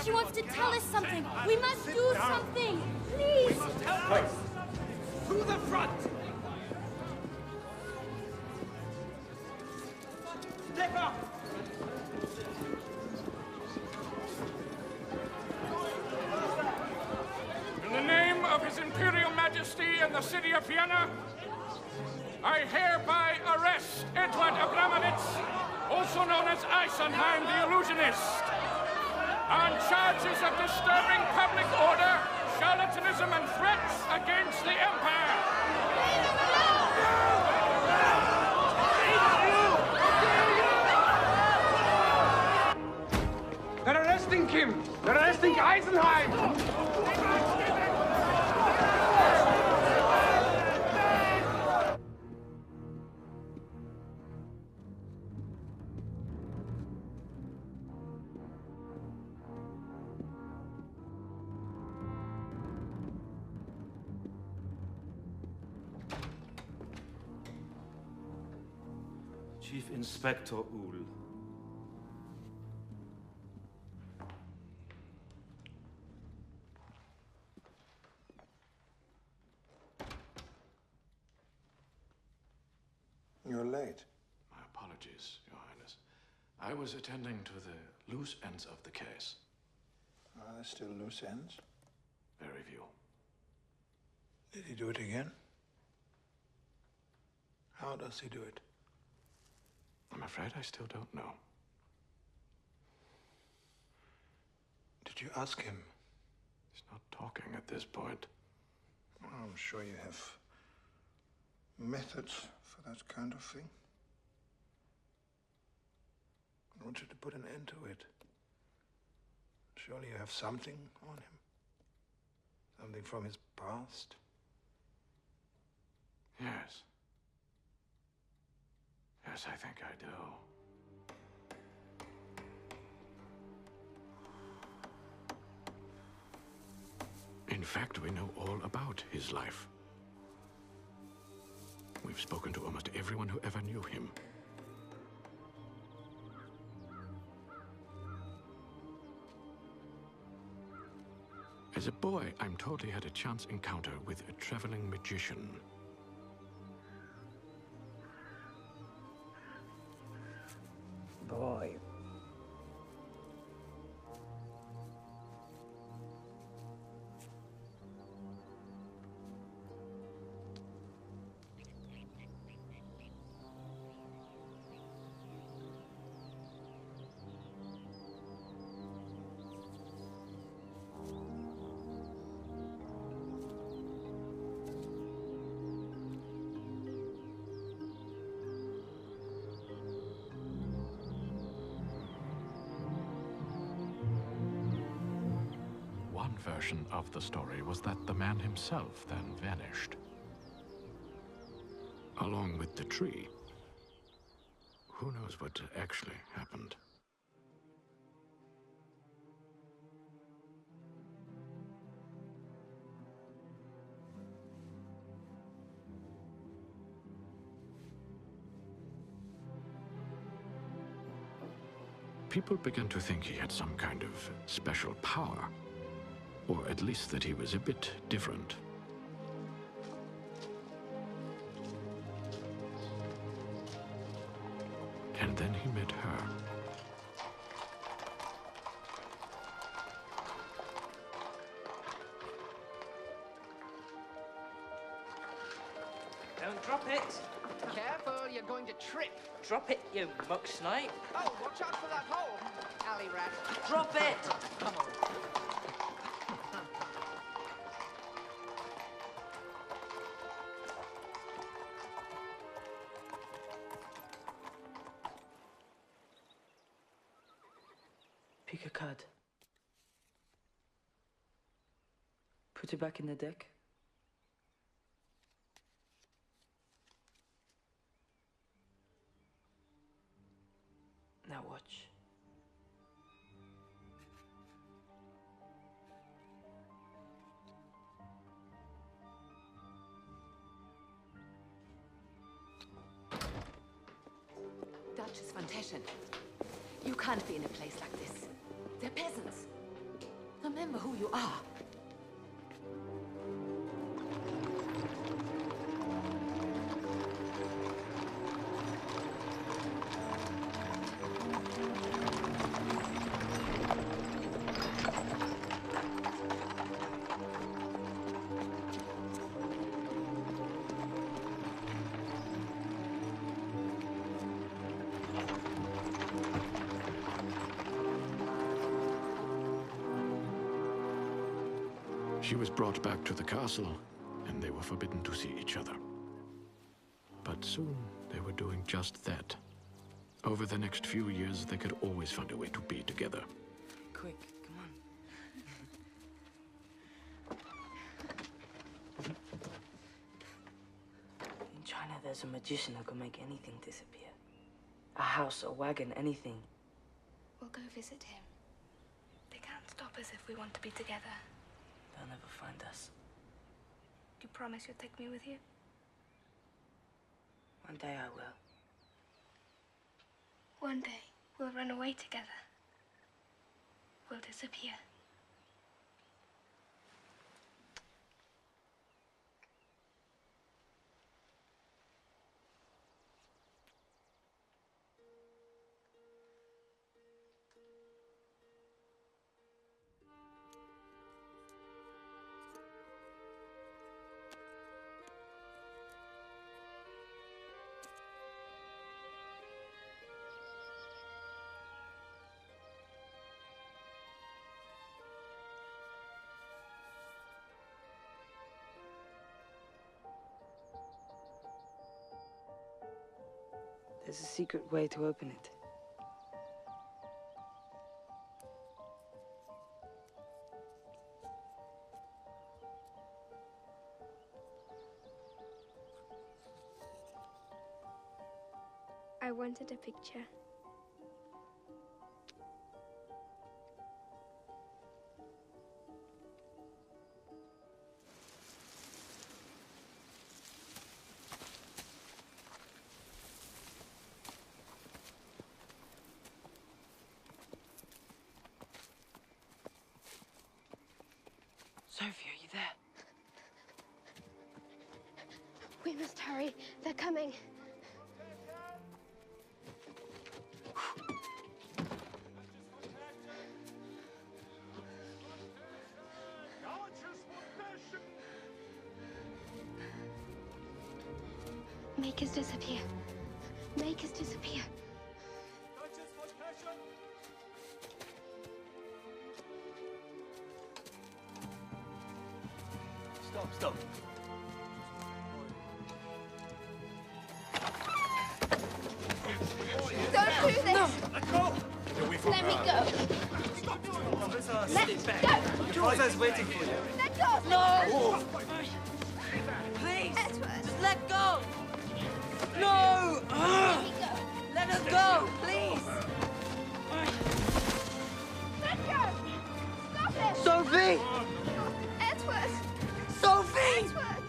She wants to tell us something. We must do something. Please. We must help her. To the front. Step up. In the name of His Imperial Majesty and the city of Vienna, I hereby arrest Edward Abramovitz, also known as Eisenheim the Illusionist, on charges of disturbing public order, charlatanism, and threats against the Empire. They're arresting Kim! They're arresting Eisenheim! Chief Inspector Uhl. You're late. My apologies, Your Highness. I was attending to the loose ends of the case. Are there still loose ends? Very few. Did he do it again? How does he do it? I'm afraid I still don't know. Did you ask him? He's not talking at this point. I'm sure you have methods for that kind of thing. I want you to put an end to it. Surely you have something on him. Something from his past. Yes. Yes, I think I do. In fact, we know all about his life. We've spoken to almost everyone who ever knew him. As a boy, I'm told he had a chance encounter with a traveling magician. Boy. One version of the story was that the man himself then vanished. Along with the tree. Who knows what actually happened? People began to think he had some kind of special power. Or at least that he was a bit different. And then he met her. Don't drop it. Careful, you're going to trip. Drop it, you muck snipe. Oh, watch out for that hole. Alley rat. Drop it. Come on. Pick a card. Put it back in the deck. Now watch. Duchess von Teschen, you can't be in a place like this. They're peasants. Remember who you are. She was brought back to the castle, and they were forbidden to see each other. But soon, they were doing just that. Over the next few years, they could always find a way to be together. Quick, come on. In China, there's a magician who can make anything disappear. A house, a wagon, anything. We'll go visit him. They can't stop us if we want to be together. They'll never find us. You promise you'll take me with you? One day I will. One day, we'll run away together. We'll disappear. There's a secret way to open it. I wanted a picture. Sophie, are you there? We must hurry. They're coming. Make us disappear. Make us disappear. Stop. Don't do this! No. Let me go! Let go! Your father is waiting for you. Let go! No! Please! Edward! Just let go! No! Let me go! Let us go, please! Let go! Stop it! Sophie! Edward! Sophie! Edward!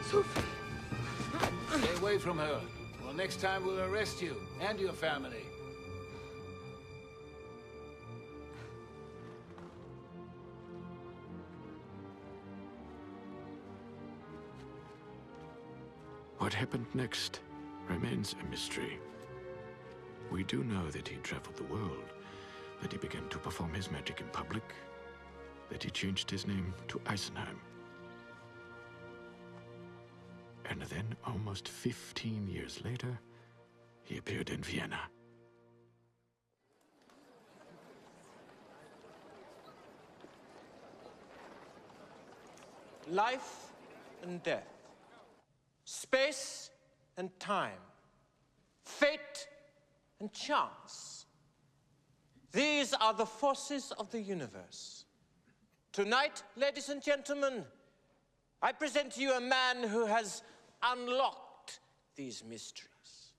Sophie! Stay away from her. Well, next time we'll arrest you and your family. What happened next remains a mystery. We do know that he traveled the world, that he began to perform his magic in public, that he changed his name to Eisenheim. And then, almost 15 years later, he appeared in Vienna. Life and death, space and time, fate and chance. These are the forces of the universe. Tonight, ladies and gentlemen, I present to you a man who has unlocked these mysteries.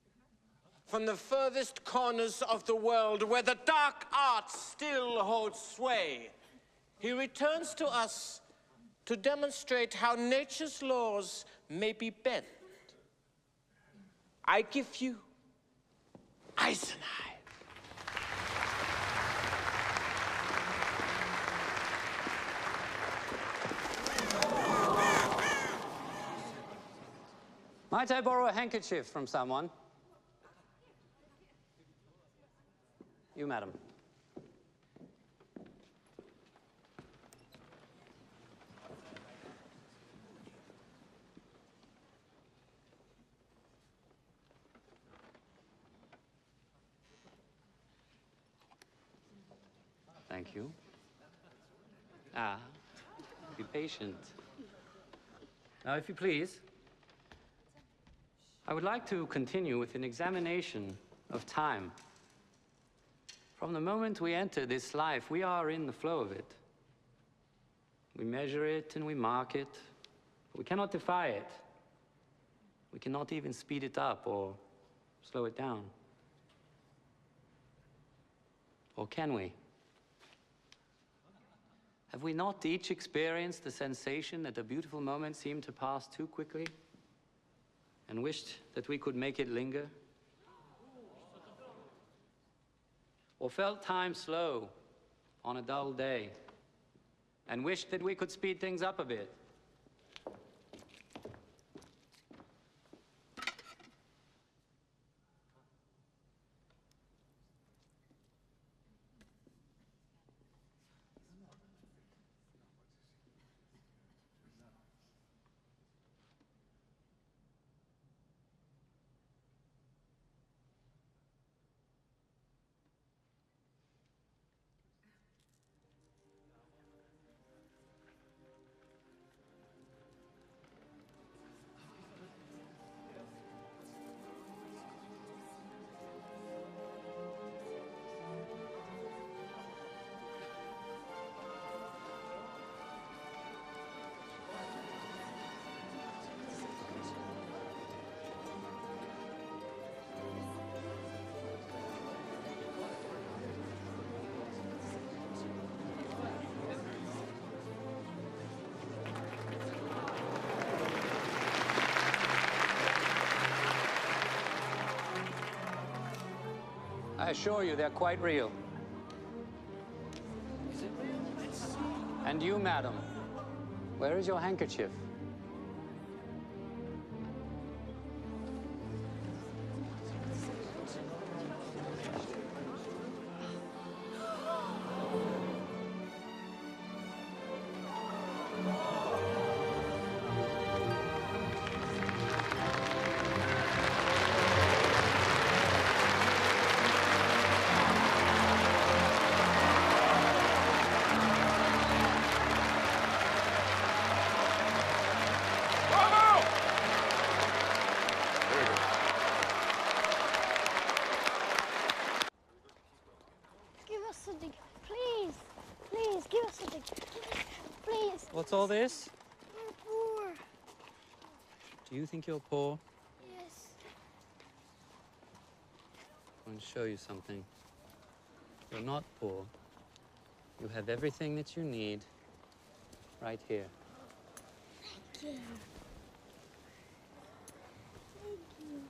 From the furthest corners of the world, where the dark arts still hold sway, he returns to us to demonstrate how nature's laws may be bent. I give you Eisenheim. Might I borrow a handkerchief from someone? You, madam. Thank you. Ah, be patient. Now, if you please, I would like to continue with an examination of time. From the moment we enter this life, we are in the flow of it. We measure it and we mark it. We cannot defy it. We cannot even speed it up or slow it down. Or can we? Have we not each experienced the sensation that a beautiful moment seemed to pass too quickly and wished that we could make it linger? Or felt time slow on a dull day and wished that we could speed things up a bit? I assure you, they're quite real. Is it real? Let's see. And you, madam, where is your handkerchief? Something, please, please, give us something, please. What's all this? We're poor. Do you think you're poor? Yes. I want to show you something. You're not poor. You have everything that you need right here. Thank you. Thank you.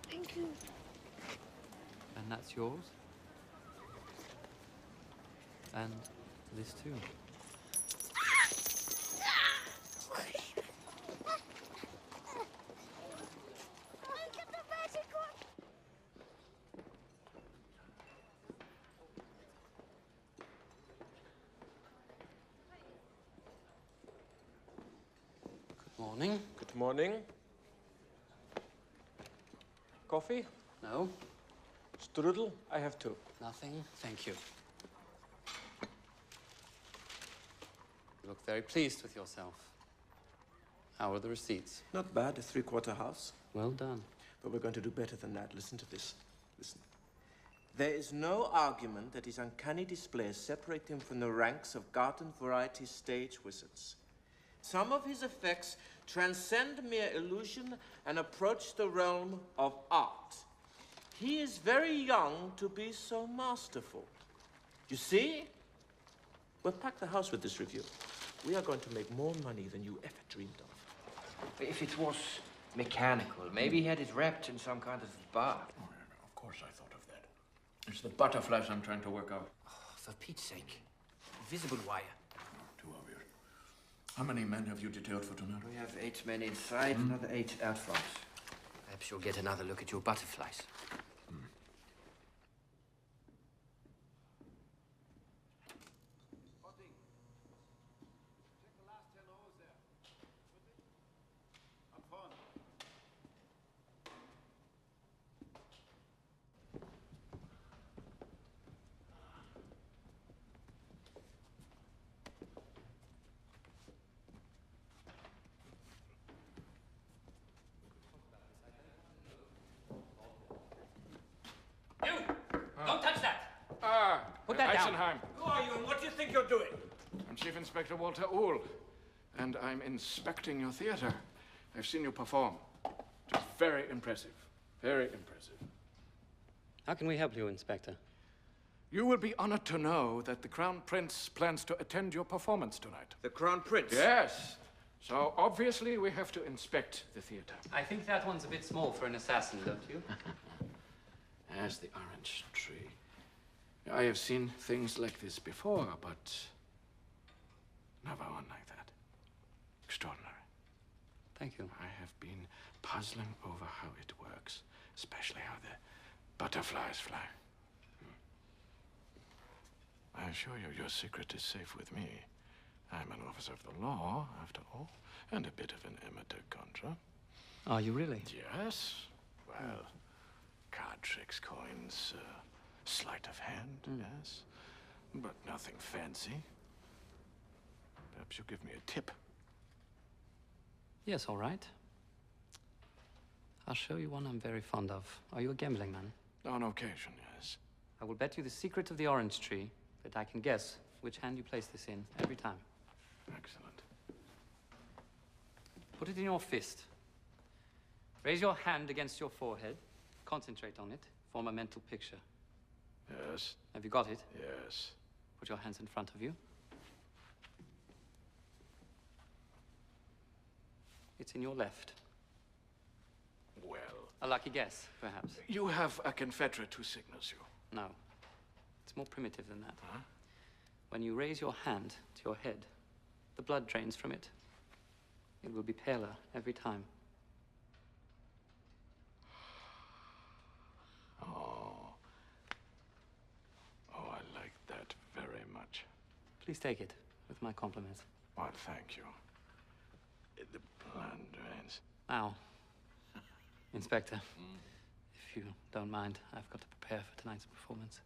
Thank you. And that's yours. And this too. Good morning. Good morning. Coffee? No. Strudel? I have two. Nothing, thank you. You look very pleased with yourself. How are the receipts? Not bad, a three-quarter house. Well done. But we're going to do better than that. Listen to this. Listen. There is no argument that his uncanny displays separate him from the ranks of garden variety stage wizards. Some of his effects transcend mere illusion and approach the realm of art. He is very young to be so masterful. You see? We'll pack the house with this review. We are going to make more money than you ever dreamed of. If it was mechanical, maybe he had it wrapped in some kind of bar. Oh, yeah, of course I thought of that. It's the butterflies I'm trying to work out. Oh, for Pete's sake. Invisible wire. Too obvious. How many men have you detailed for tonight? We have 8 men inside, another 8 out front. Perhaps you'll get another look at your butterflies. Don't touch that! Put that down. Eisenheim. Who are you and what do you think you're doing? I'm Chief Inspector Walter Uhl, and I'm inspecting your theater. I've seen you perform. It was very impressive. Very impressive. How can we help you, Inspector? You will be honored to know that the Crown Prince plans to attend your performance tonight. The Crown Prince? Yes. So obviously we have to inspect the theater. I think that one's a bit small for an assassin, don't you? As the orange tree. I have seen things like this before, but never one like that. Extraordinary. Thank you. I have been puzzling over how it works, especially how the butterflies fly. I assure you, your secret is safe with me. I'm an officer of the law, after all, and a bit of an amateur conjurer. Are you really? Yes. Well, card tricks, coins, sleight of hand, yes. But nothing fancy. Perhaps you'll give me a tip. Yes, all right. I'll show you one I'm very fond of. Are you a gambling man? On occasion, yes. I will bet you the secret of the orange tree that I can guess which hand you place this in every time. Excellent. Put it in your fist. Raise your hand against your forehead. Concentrate on it. Form a mental picture. Yes. Have you got it? Yes. Put your hands in front of you. It's in your left. Well. A lucky guess, perhaps. You have a confederate who signals you. No. It's more primitive than that. Huh? When you raise your hand to your head, the blood drains from it. It will be paler every time. Oh, I like that very much. Please take it, with my compliments. Well, thank you. The blood drains. Now, Inspector, if you don't mind, I've got to prepare for tonight's performance.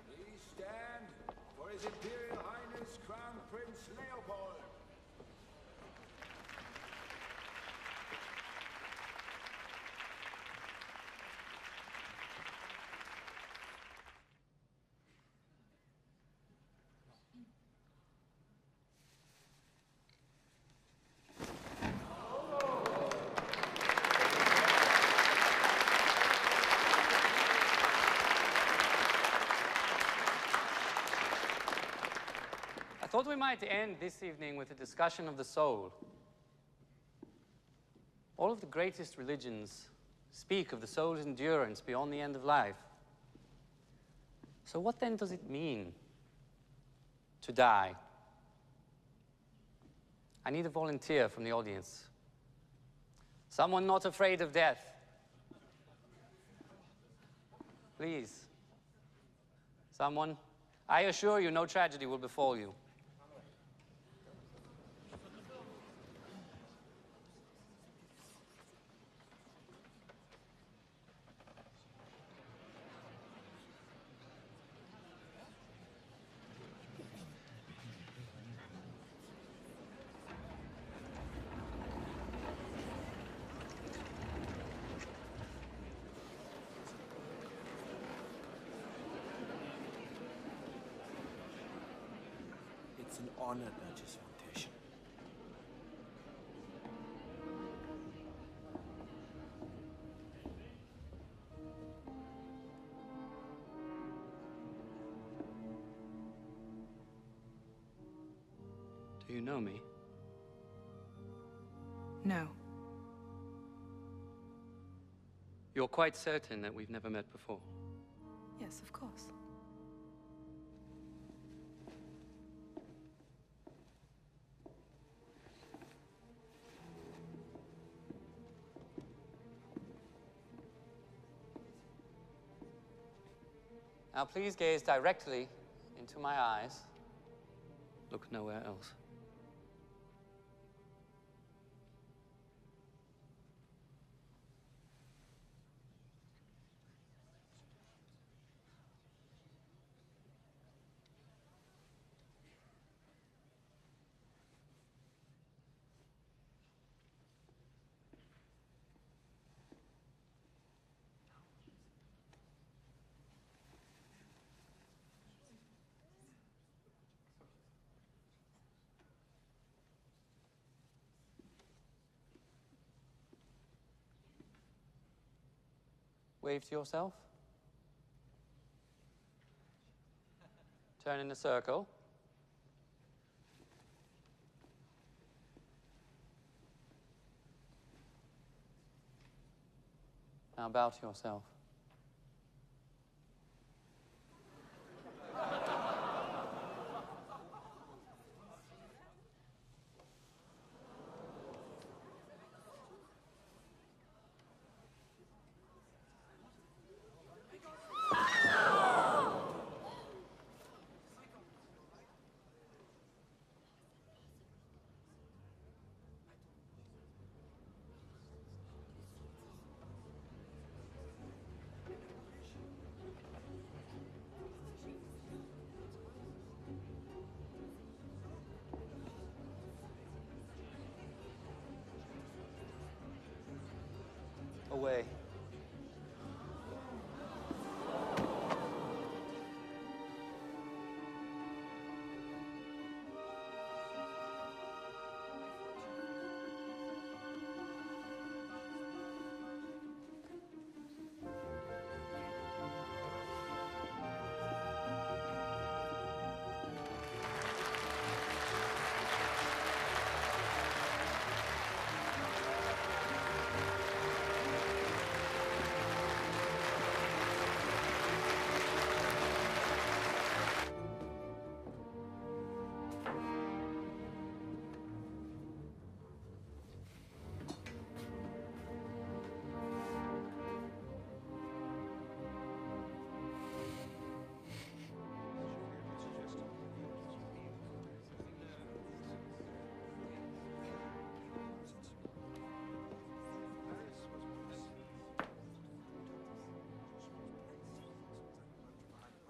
Please stand for His Imperial Highness Crown Prince Leopold. I thought we might end this evening with a discussion of the soul. All of the greatest religions speak of the soul's endurance beyond the end of life. So what then does it mean to die? I need a volunteer from the audience. Someone not afraid of death. Please. Someone. I assure you, no tragedy will befall you. It's an honor, Duchess Fontation. Do you know me? No. You're quite certain that we've never met before? Yes, of course. Now please gaze directly into my eyes. Look nowhere else. Wave to yourself. Turn in a circle. Now bow to yourself. Away.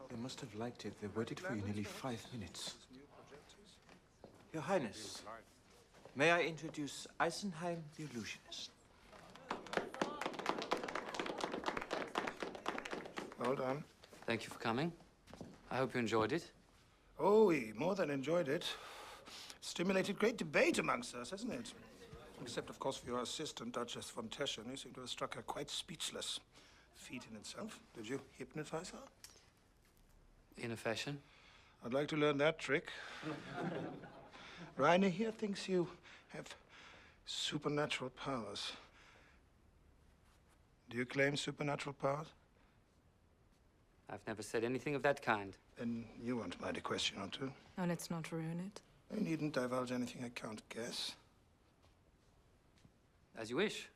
They must have liked it. They waited for you nearly 5 minutes. Your Highness, may I introduce Eisenheim the Illusionist? Hold on. Thank you for coming. I hope you enjoyed it. Oh, we more than enjoyed it. Stimulated great debate amongst us, hasn't it? Except, of course, for your assistant, Duchess von Teschen, who seemed to have struck her quite speechless. Feat in itself. Did you hypnotize her? In a fashion. I'd like to learn that trick. Rainer here thinks you have supernatural powers. Do you claim supernatural powers? I've never said anything of that kind. Then you won't mind a question or two. And let's not ruin it. I needn't divulge anything I can't guess. As you wish.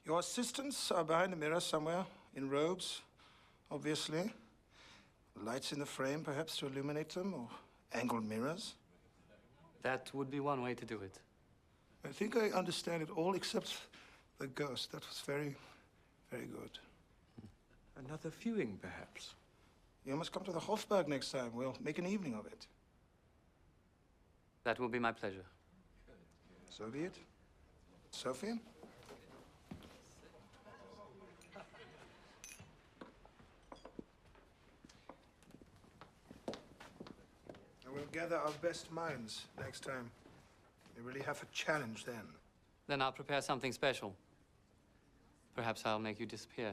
Your assistants are behind the mirror somewhere, in robes, obviously. Lights in the frame, perhaps, to illuminate them, or angled mirrors. That would be one way to do it. I think I understand it all except the ghost. That was very, very good. Another viewing, perhaps? You must come to the Hofburg next time. We'll make an evening of it. That will be my pleasure. So be it. Sophie? We'll gather our best minds next time. We really have a challenge then. Then I'll prepare something special. Perhaps I'll make you disappear.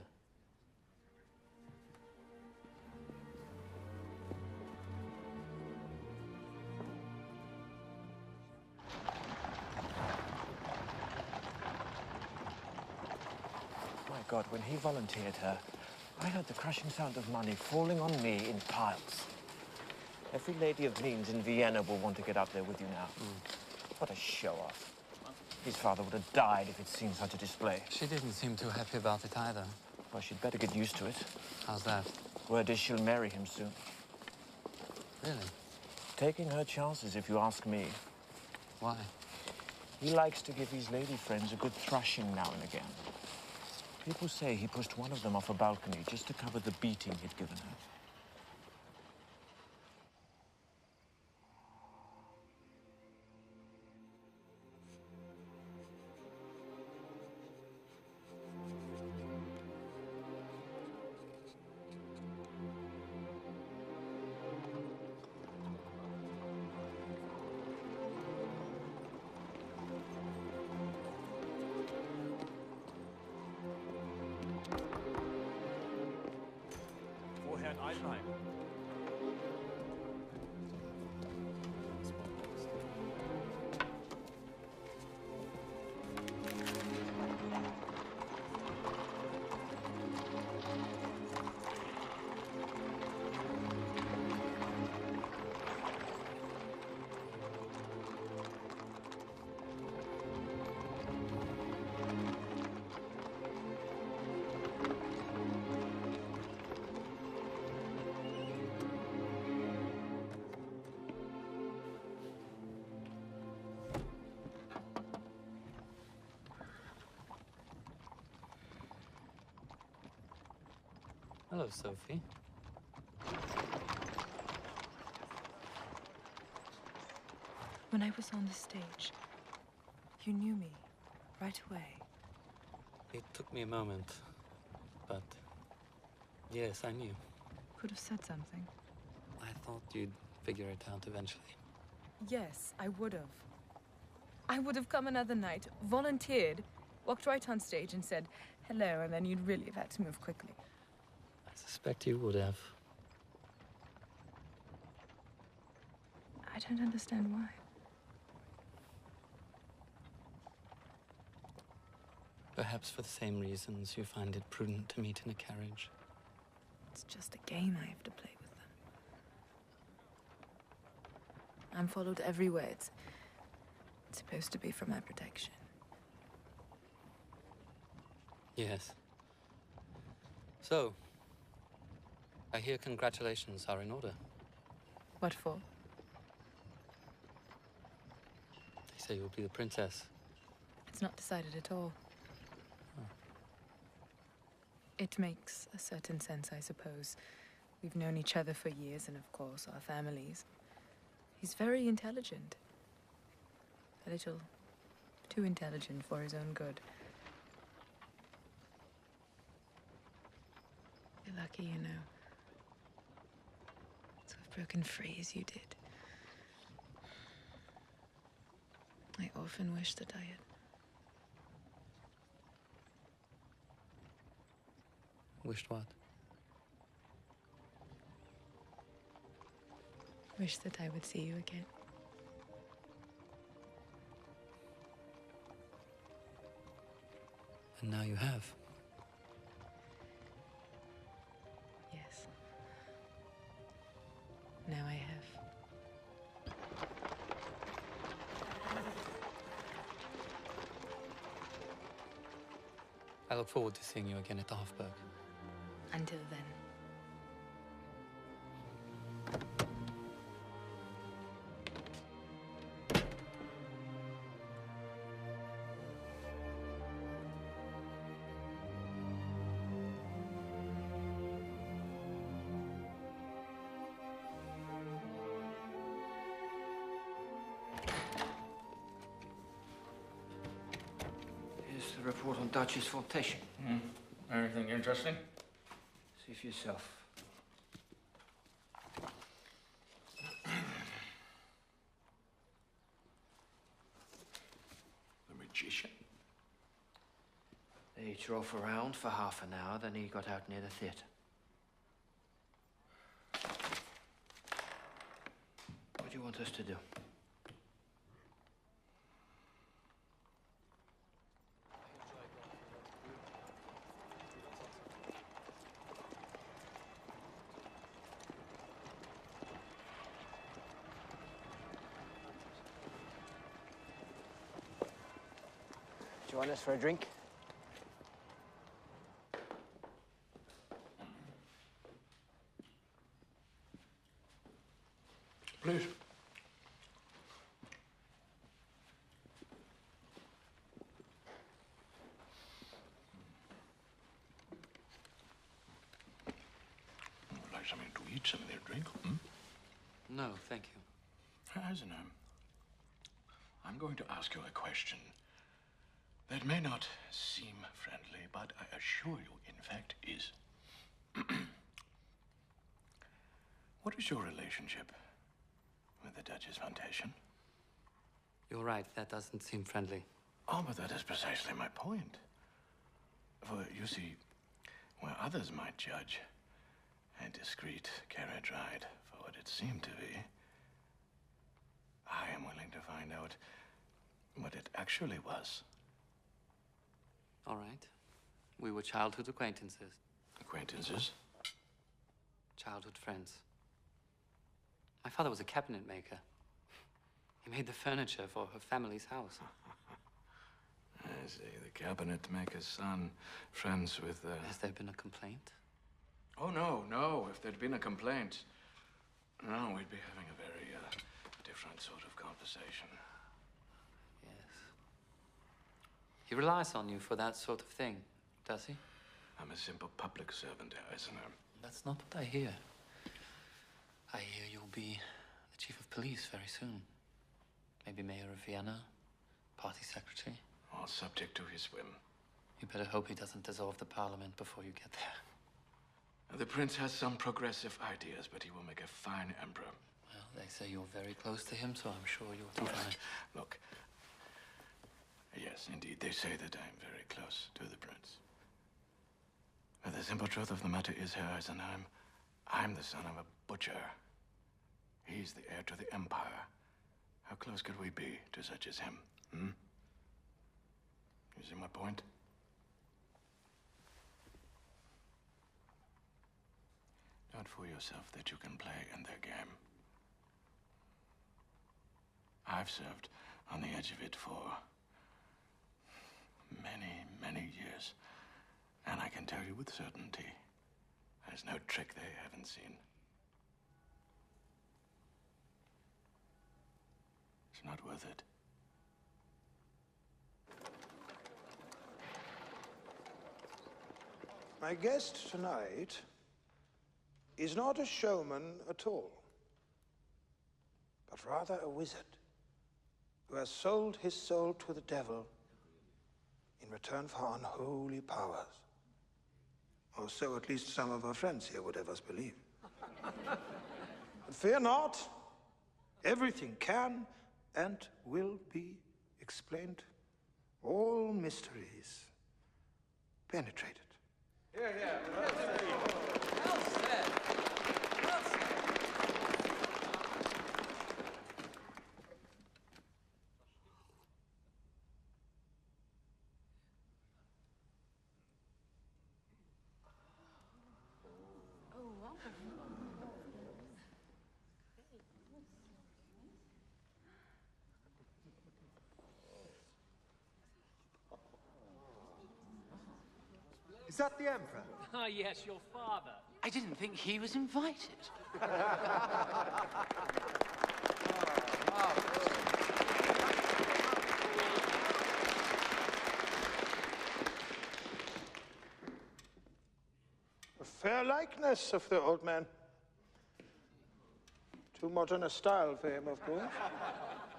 Right. God, when he volunteered her, I heard the crushing sound of money falling on me in piles. Every lady of means in Vienna will want to get up there with you now. What a show-off. His father would have died if he'd seen such a display. She didn't seem too happy about it either. Well, she'd better get used to it. How's that? Word is she'll marry him soon. Really? Taking her chances, if you ask me. Why? He likes to give his lady friends a good thrashing now and again. People say he pushed one of them off a balcony just to cover the beating he'd given her. Herrn Eisenheim. Hello, Sophie. When I was on the stage, you knew me right away. It took me a moment, but yes, I knew. Could have said something. I thought you'd figure it out eventually. Yes, I would have. I would have come another night, volunteered, walked right on stage and said hello, and then you'd really have had to move quickly. I suspect you would have. I don't understand why. Perhaps for the same reasons you find it prudent to meet in a carriage. It's just a game I have to play with them. I'm followed everywhere. It's supposed to be for my protection. Yes. So, I hear congratulations are in order. What for? They say you'll be the princess. It's not decided at all. Oh. It makes a certain sense, I suppose. We've known each other for years, and of course, our families. He's very intelligent. A little too intelligent for his own good. You're lucky, you know, to have broken free as you did. I often wish that I had. Wished what? Wish that I would see you again. And now you have. Yes. Now I have. I look forward to seeing you again at the Hofburg. Until then. Here's the report on Duchess von Teschen. Anything interesting? See for yourself. The magician? They drove around for half an hour, then he got out near the theatre. What do you want us to do? Join us for a drink? Please. Would like something to eat, something to drink? Hmm? No, thank you. Eisenheim, I'm going to ask you a question that may not seem friendly, but I assure you, in fact, is. What is your relationship with the Duchess Foundation? You're right, that doesn't seem friendly. Oh, but that is precisely my point. For, you see, where others might judge a discreet carriage ride for what it seemed to be, I am willing to find out what it actually was. All right. We were childhood acquaintances. Acquaintances? Childhood friends. My father was a cabinet maker. He made the furniture for her family's house. I see. The cabinet maker's son, friends with, Has there been a complaint? Oh, no. If there'd been a complaint, no, we'd be having a very, different sort of conversation. Yes. He relies on you for that sort of thing, does he? I'm a simple public servant, Eisenheim. That's not what I hear. I hear you'll be the chief of police very soon. Maybe mayor of Vienna, party secretary. All subject to his whim. You better hope he doesn't dissolve the parliament before you get there. The prince has some progressive ideas, but he will make a fine emperor. Well, they say you're very close to him, so I'm sure you'll do fine. Look. Yes, indeed, they say that I'm very close to the prince. But the simple truth of the matter is, Herr Eisenheim, I'm the son of a butcher. He's the heir to the empire. How close could we be to such as him, hmm? You see my point? Don't fool yourself that you can play in their game. I've served on the edge of it for many, many years. And I can tell you with certainty, there's no trick they haven't seen. It's not worth it. My guest tonight is not a showman at all, but rather a wizard who has sold his soul to the devil in return for unholy powers. Or so at least some of our friends here would have us believe. But fear not, everything can and will be explained. All mysteries penetrated. Yeah. Well said. Well said. Is that the Emperor? Ah, yes, your father. I didn't think he was invited. A fair likeness of the old man. Too modern a style for him, of course.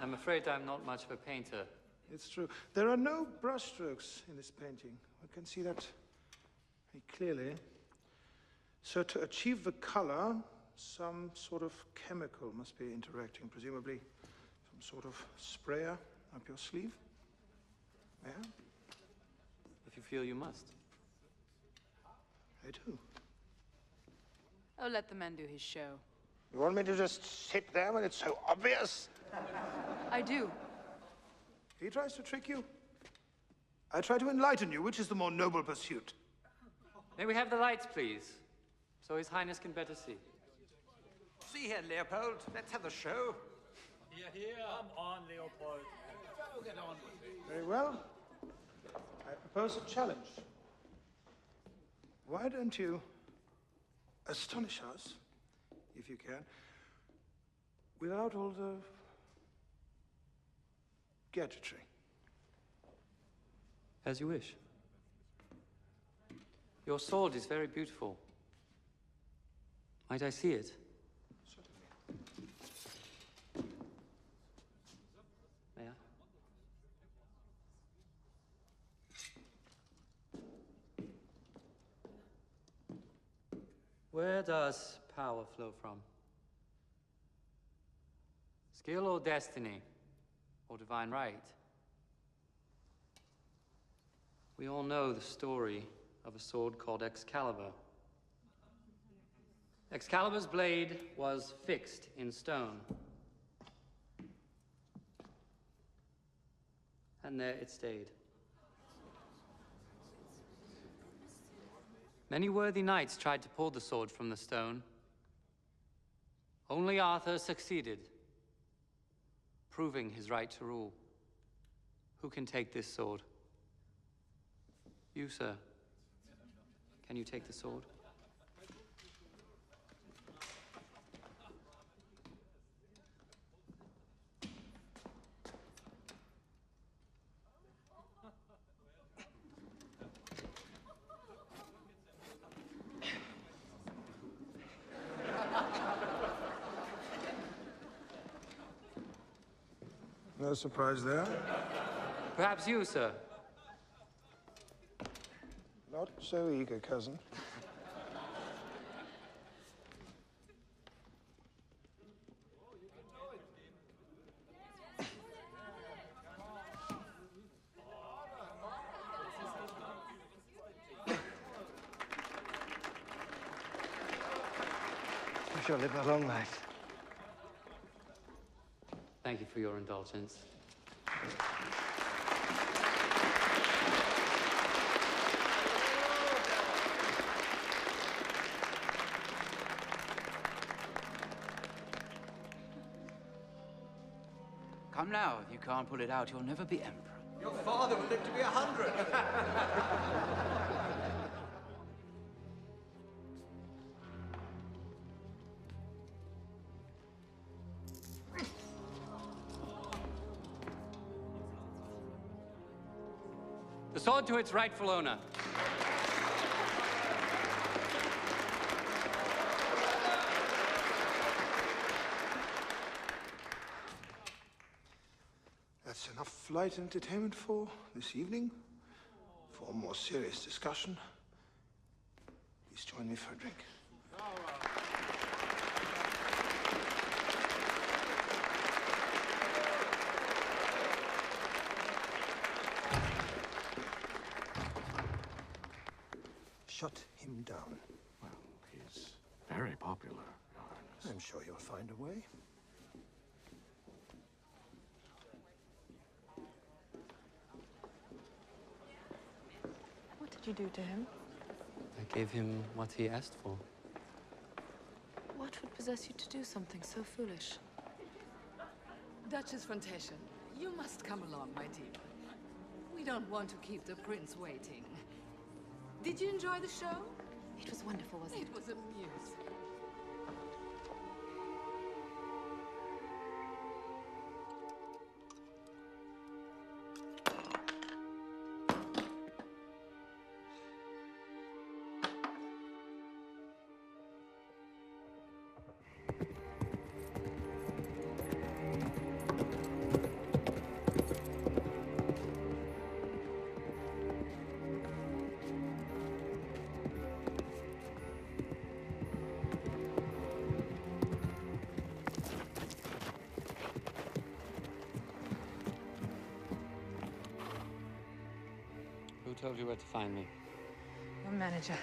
I'm afraid I'm not much of a painter. It's true. There are no brushstrokes in this painting. I can see that very clearly. So to achieve the color, some sort of chemical must be interacting, presumably some sort of sprayer up your sleeve. Yeah? If you feel you must. I do. Oh, let the man do his show. You want me to just sit there when it's so obvious? I do. He tries to trick you. I try to enlighten you. Which is the more noble pursuit? May we have the lights, please, so His Highness can better see. See here, Leopold. Let's have the show. Here. Come on, Leopold. Get on with it. Very well. I propose a challenge. Why don't you astonish us, if you can, without all the gadgetry? As you wish. Your sword is very beautiful. Might I see it? May I? Where does power flow from? Skill or destiny? Or divine right? We all know the story of a sword called Excalibur. Excalibur's blade was fixed in stone. And there it stayed. Many worthy knights tried to pull the sword from the stone. Only Arthur succeeded, proving his right to rule. Who can take this sword? You, sir. Can you take the sword? No surprise there? Perhaps you, sir. Not so eager, cousin. You shall live a long life. Thank you for your indulgence. Come now, if you can't pull it out, you'll never be emperor. Your father will live to be 100. The sword to its rightful owner. That's enough light entertainment for this evening. For a more serious discussion, please join me for a drink. Shut him down. Well, he's very popular, Your Highness. I'm sure you'll find a way. What did you do to him? I gave him what he asked for. What would possess you to do something so foolish? Duchess von Teschen, you must come along, my dear. We don't want to keep the prince waiting. Did you enjoy the show? It was wonderful, wasn't it? It was amusing. Who told you where to find me? Your manager.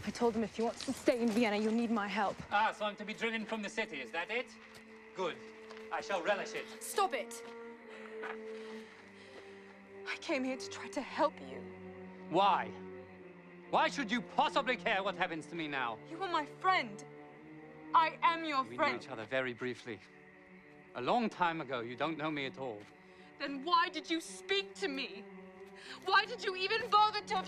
I told him if he wants to stay in Vienna, you need my help. Ah, so I'm to be driven from the city, is that it? Good. I shall relish it. Stop it! I came here to try to help you. Why? Why should you possibly care what happens to me now? You are my friend. I am your We friend. knew each other very briefly. A long time ago. You don't know me at all. Then why did you speak to me? Why did you even bother to...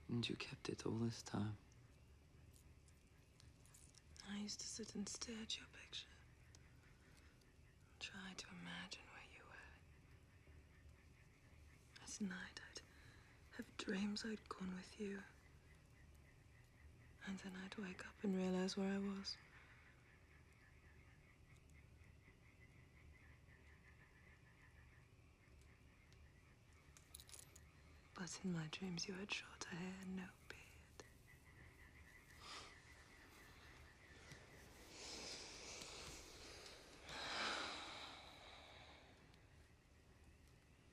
And you kept it all this time. I used to sit and stare at your picture. Try to imagine where you were. At night, I'd have dreams I'd gone with you. And then I'd wake up and realize where I was. But in my dreams, you had shorter hair and no beard.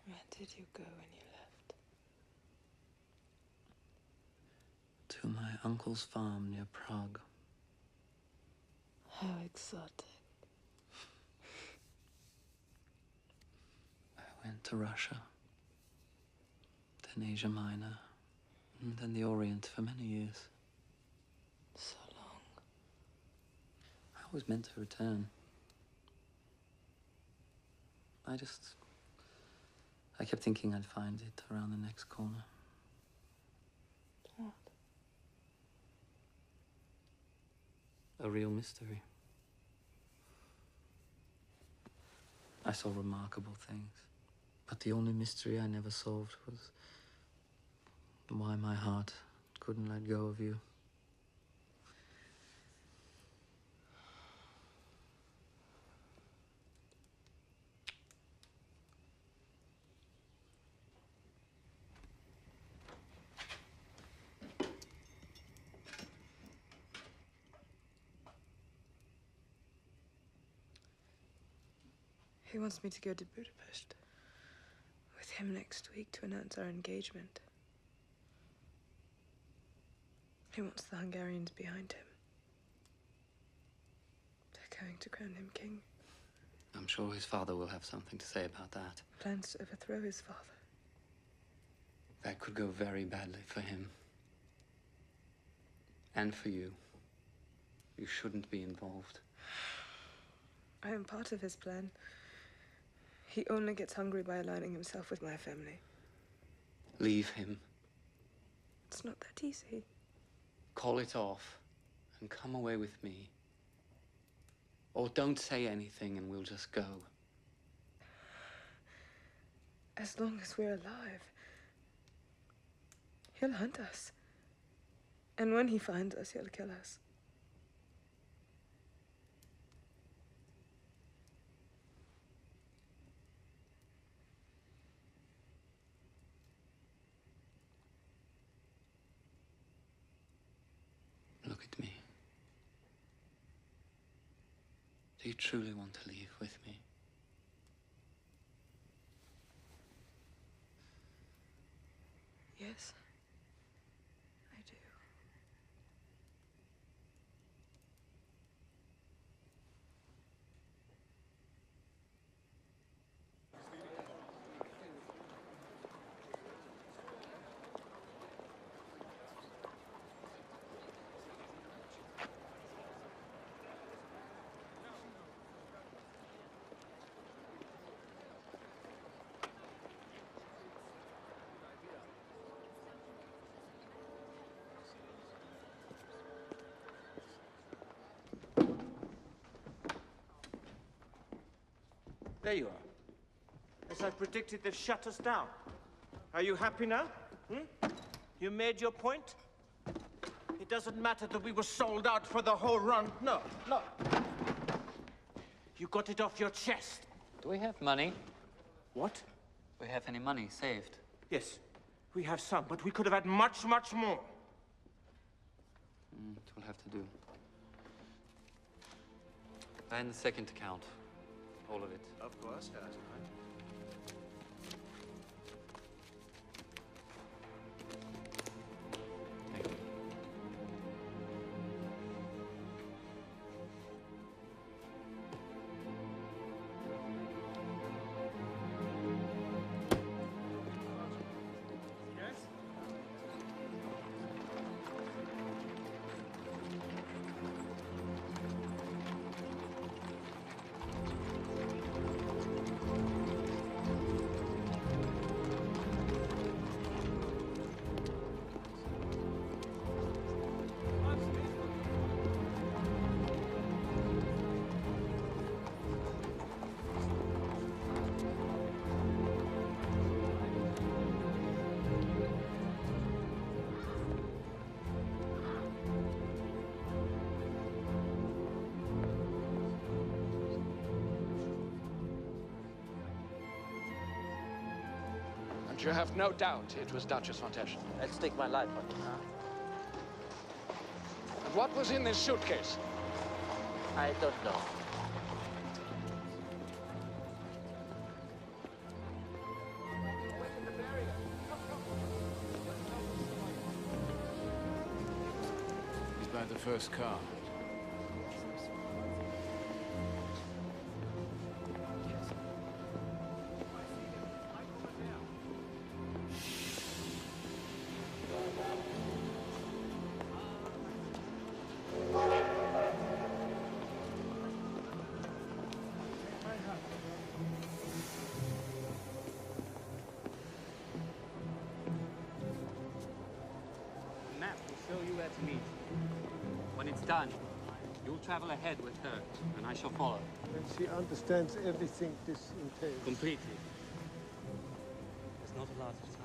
Where did you go when you left? To my uncle's farm near Prague. How exotic. I went to Russia, then Asia Minor, and then the Orient for many years. So long. I was meant to return. I kept thinking I'd find it around the next corner. What? A real mystery. I saw remarkable things, but the only mystery I never solved was why my heart couldn't let go of you. He wants me to go to Budapest with him next week to announce our engagement. He wants the Hungarians behind him. They're going to crown him king. I'm sure his father will have something to say about that. Plans to overthrow his father. That could go very badly for him. And for you. You shouldn't be involved. I am part of his plan. He only gets hungry by aligning himself with my family. Leave him. It's not that easy. Call it off and come away with me. Or don't say anything and we'll just go. As long as we're alive, he'll hunt us. And when he finds us, he'll kill us. Look at me. Do you truly want to leave with me? Yes, I do. There you are. As I predicted, they've shut us down. Are you happy now? You made your point? It doesn't matter that we were sold out for the whole run. No, no. You got it off your chest. Do we have money? What? We have any money saved? Yes, we have some, but we could have had much, much more. It will have to do. And the second account. All of it. Of course, Herr Eisenheim. And you have no doubt it was Duchess von Teschen. I'll stake my life on it. And what was in this suitcase? I don't know. He's by the first car. The map will show you where to meet. When it's done, you'll travel ahead with her, and I shall follow. And she understands everything this entails. Completely. There's not a lot of time.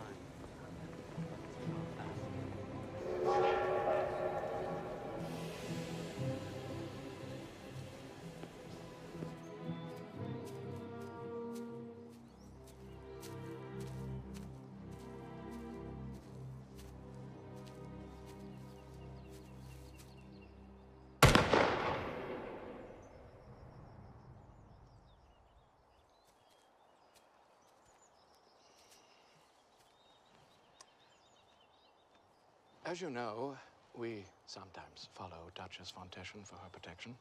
As you know, we sometimes follow Duchess von Teschen for her protection.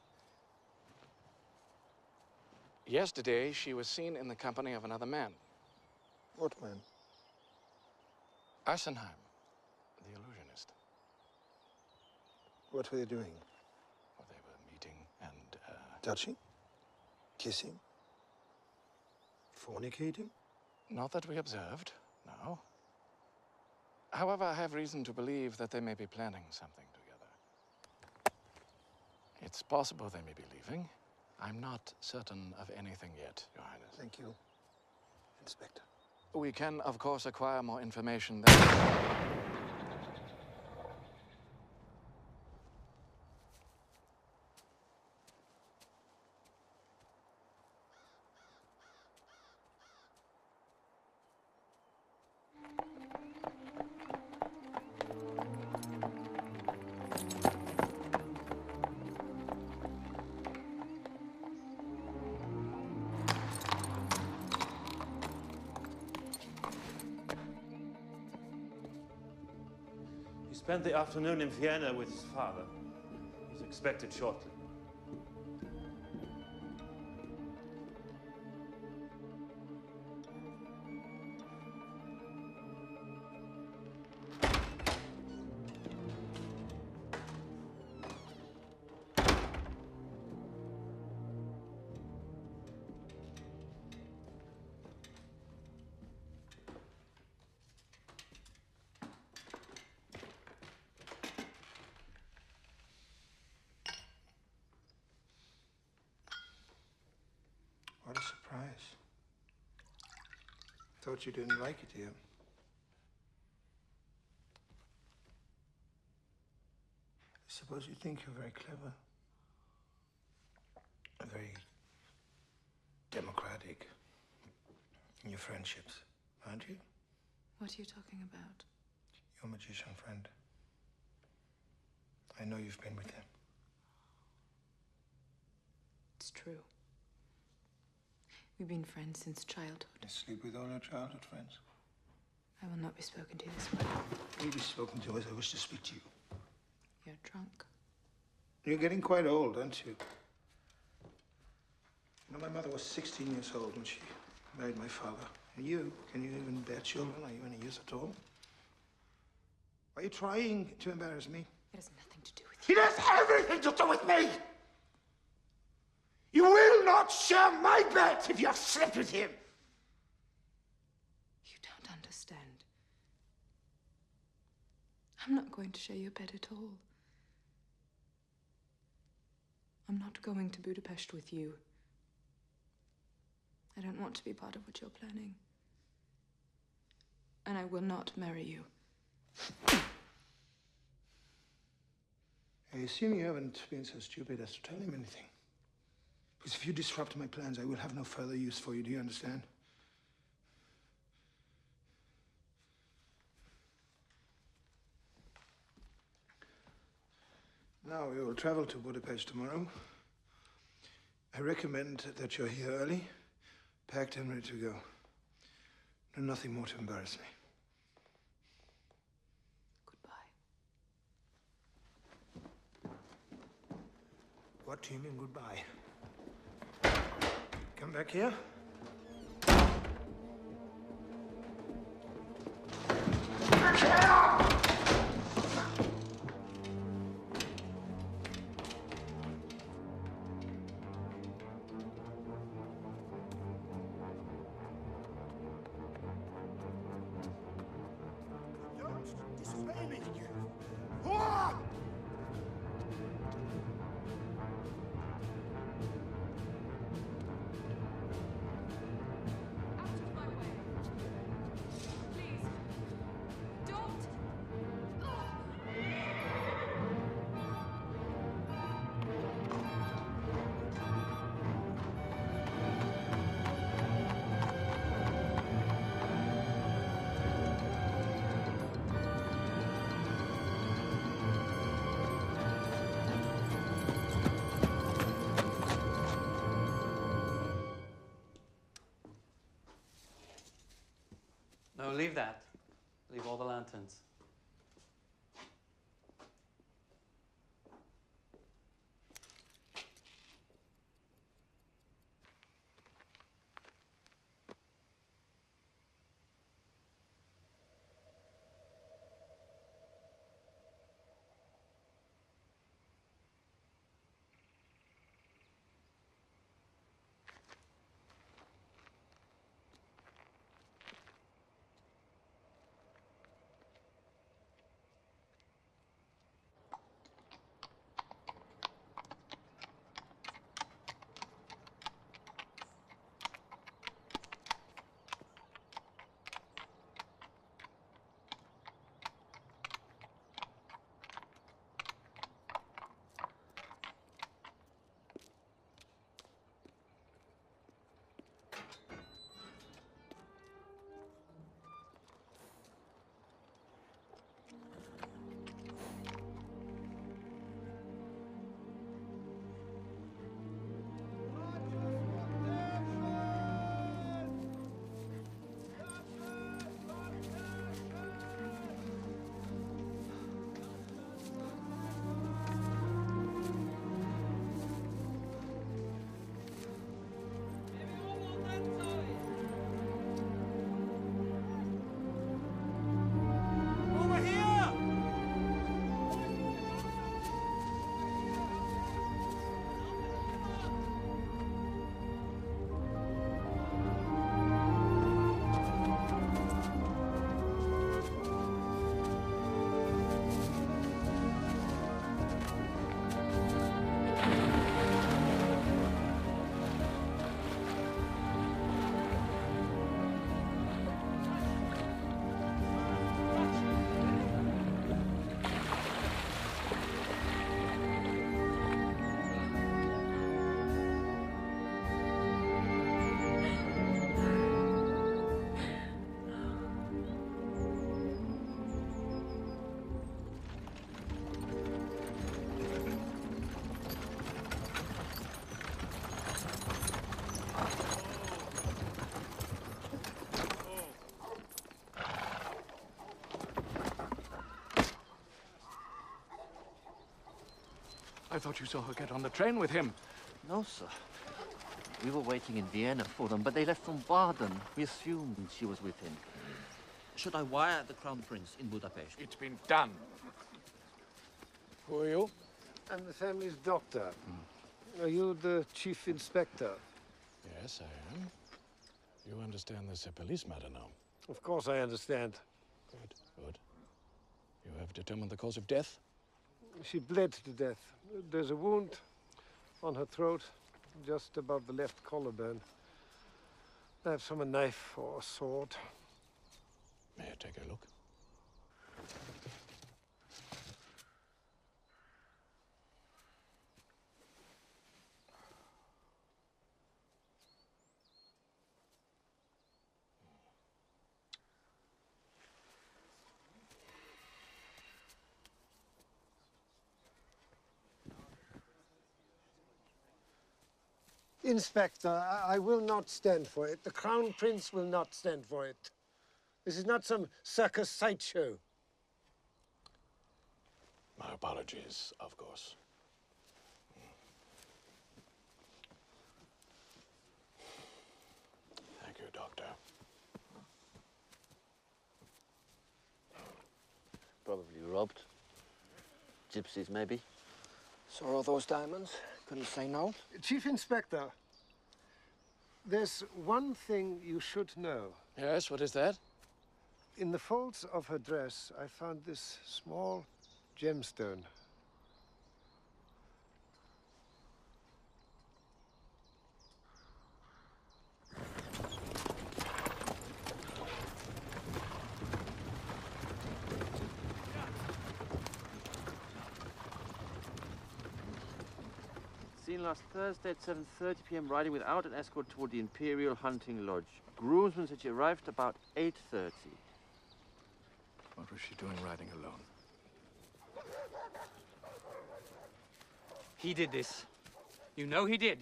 Yesterday, she was seen in the company of another man. What man? Eisenheim, the illusionist. What were they doing? Well, they were meeting and, Touching? Kissing? Fornicating? Not that we observed, no. However, I have reason to believe that they may be planning something together. It's possible they may be leaving. I'm not certain of anything yet, Your Highness. Thank you, Inspector. We can, of course, acquire more information then. He spent the afternoon in Vienna with his father. He's expected shortly. What a surprise. Thought you didn't like it here. I suppose you think you're very clever. Very democratic in your friendships, aren't you? What are you talking about? Your magician friend. I know you've been with him. It's true. We've been friends since childhood. You sleep with all your childhood friends? I will not be spoken to this way. You'll be spoken to as I wish to speak to you. You're drunk. You're getting quite old, aren't you? You know, my mother was 16 years old when she married my father. And you, can you even bear children? Are you any use at all? Are you trying to embarrass me? It has nothing to do with you. It has everything to do with me! You will not share my bed if you have slept with him! You don't understand. I'm not going to share your bed at all. I'm not going to Budapest with you. I don't want to be part of what you're planning. And I will not marry you. I assume you haven't been so stupid as to tell him anything. Because if you disrupt my plans, I will have no further use for you. Do you understand? Now, we will travel to Budapest tomorrow. I recommend that you're here early, packed and ready to go. Do nothing more to embarrass me. What do you mean, goodbye? Come back here. Back here! Don't disobey me! Ah! No, leave that. Leave all the lanterns. I thought you saw her get on the train with him. No, sir. We were waiting in Vienna for them, but they left from Baden. We assumed she was with him. Should I wire the Crown Prince in Budapest? It's been done. Who are you? I'm the family's doctor. Are you the chief inspector? Yes, I am. You understand this is a police matter now? Of course I understand. Good, good. You have determined the cause of death? She bled to death. There's a wound on her throat, just above the left collarbone. Perhaps from a knife or a sword. May I take a look? Inspector, I will not stand for it. The Crown Prince will not stand for it. This is not some circus sideshow. My apologies, of course. Thank you, Doctor. Probably robbed. Gypsies, maybe. Saw all those diamonds? Couldn't say no. Chief Inspector, there's one thing you should know. Yes, what is that? In the folds of her dress, I found this small gemstone. Seen last Thursday at 7:30 p.m. riding without an escort toward the Imperial Hunting Lodge. Groomsman said she arrived about 8:30. What was she doing riding alone? He did this. You know he did.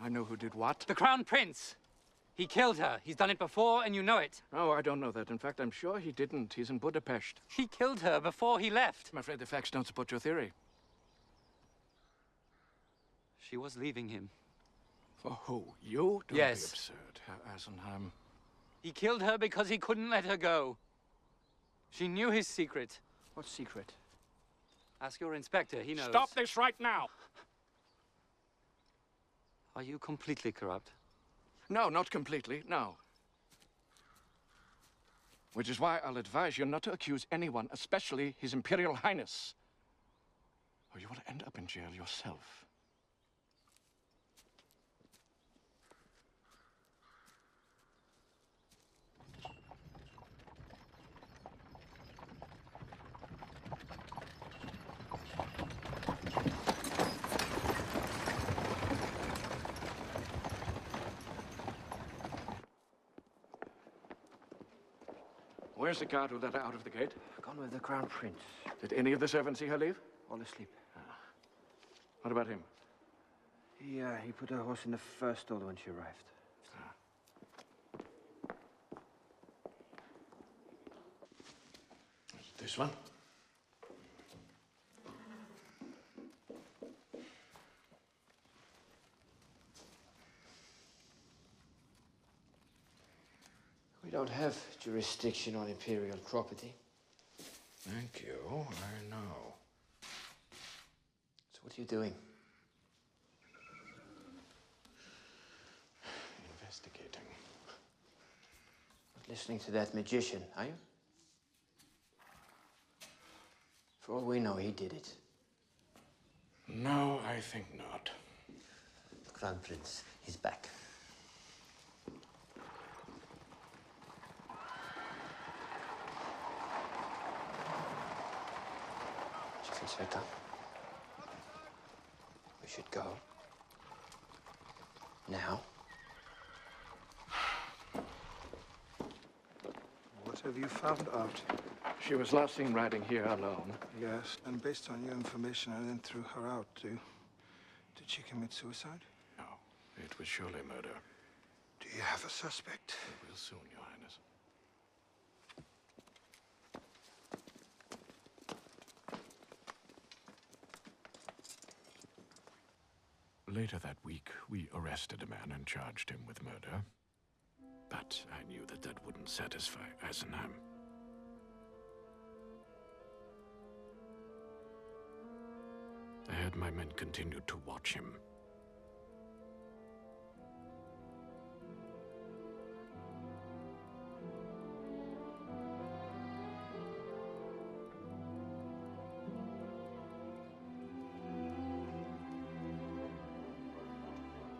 I know who did what? The Crown Prince. He killed her. He's done it before, and you know it. No, I don't know that. In fact, I'm sure he didn't. He's in Budapest. He killed her before he left. I'm afraid the facts don't support your theory. She was leaving him. For who? You? Don't Yes. be absurd, Herr Eisenheim. He killed her because he couldn't let her go. She knew his secret. What secret? Ask your inspector, he knows. Stop this right now! Are you completely corrupt? No, not completely, no. Which is why I'll advise you not to accuse anyone, especially His Imperial Highness. Or you will end up in jail yourself. Where's the guard who let her out of the gate? Gone with the Crown Prince. Did any of the servants see her leave? All asleep. What about him? He put her horse in the first stall when she arrived. This one? We don't have jurisdiction on Imperial property. Thank you, I know. So what are you doing? Investigating. Not listening to that magician, are you? For all we know, he did it. No, I think not. The Crown Prince, he's back. Chief Inspector, we should go. Now. What have you found out? She was last seen riding here alone. Yes, and based on your information, I then threw her out. Did she commit suicide? No, it was surely murder. Do you have a suspect? We will soon, Your Highness. Later that week, we arrested a man and charged him with murder. But I knew that that wouldn't satisfy Eisenheim. I had my men continue to watch him.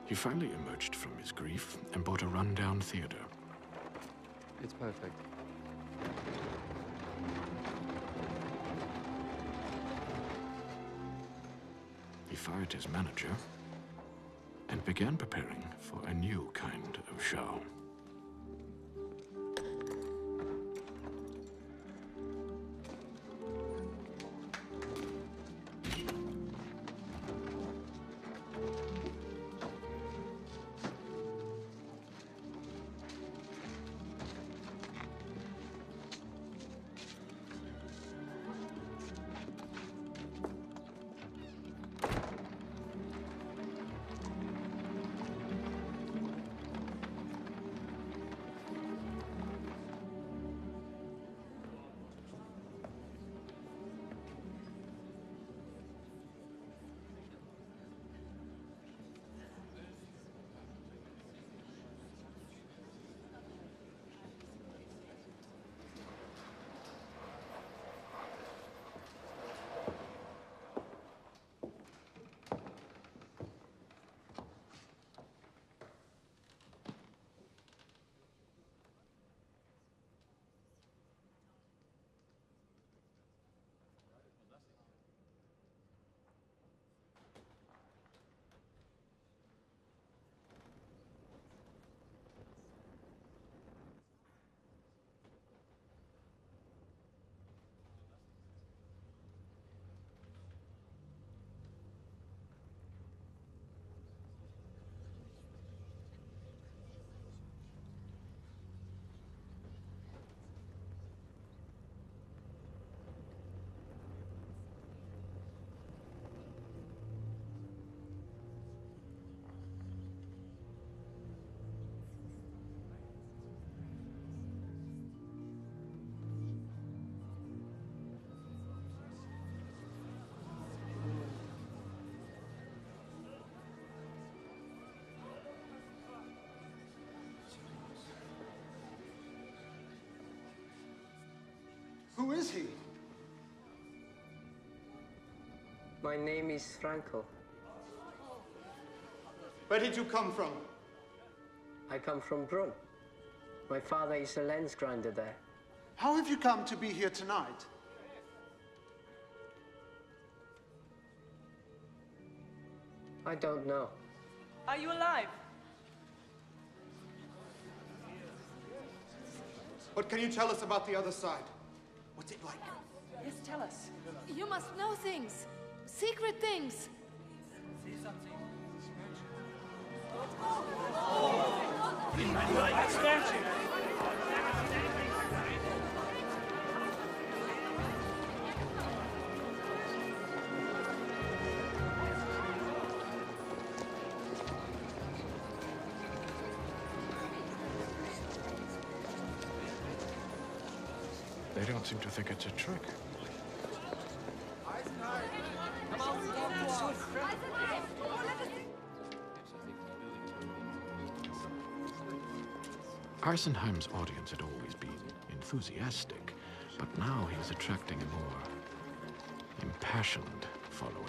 He finally emerged from his grief and bought a rundown theater. It's perfect. He fired his manager and began preparing for a new kind of show. Who is he? My name is Franco. Where did you come from? I come from Brunn. My father is a lens grinder there. How have you come to be here tonight? I don't know. Are you alive? What can you tell us about the other side? What's it like? Yes, tell us. You must know things. Secret things. They don't seem to think it's a trick. Eisenheim's audience had always been enthusiastic, but now he was attracting a more impassioned following.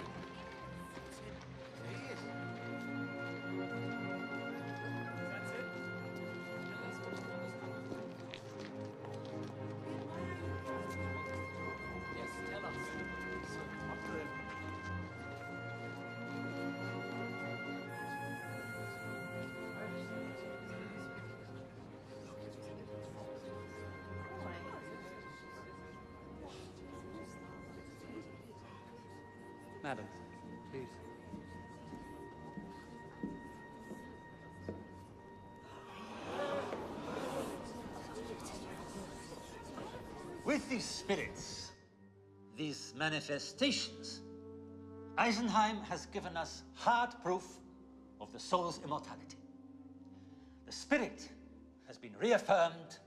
Madam, please. With these spirits, these manifestations, Eisenheim has given us hard proof of the soul's immortality. The spirit has been reaffirmed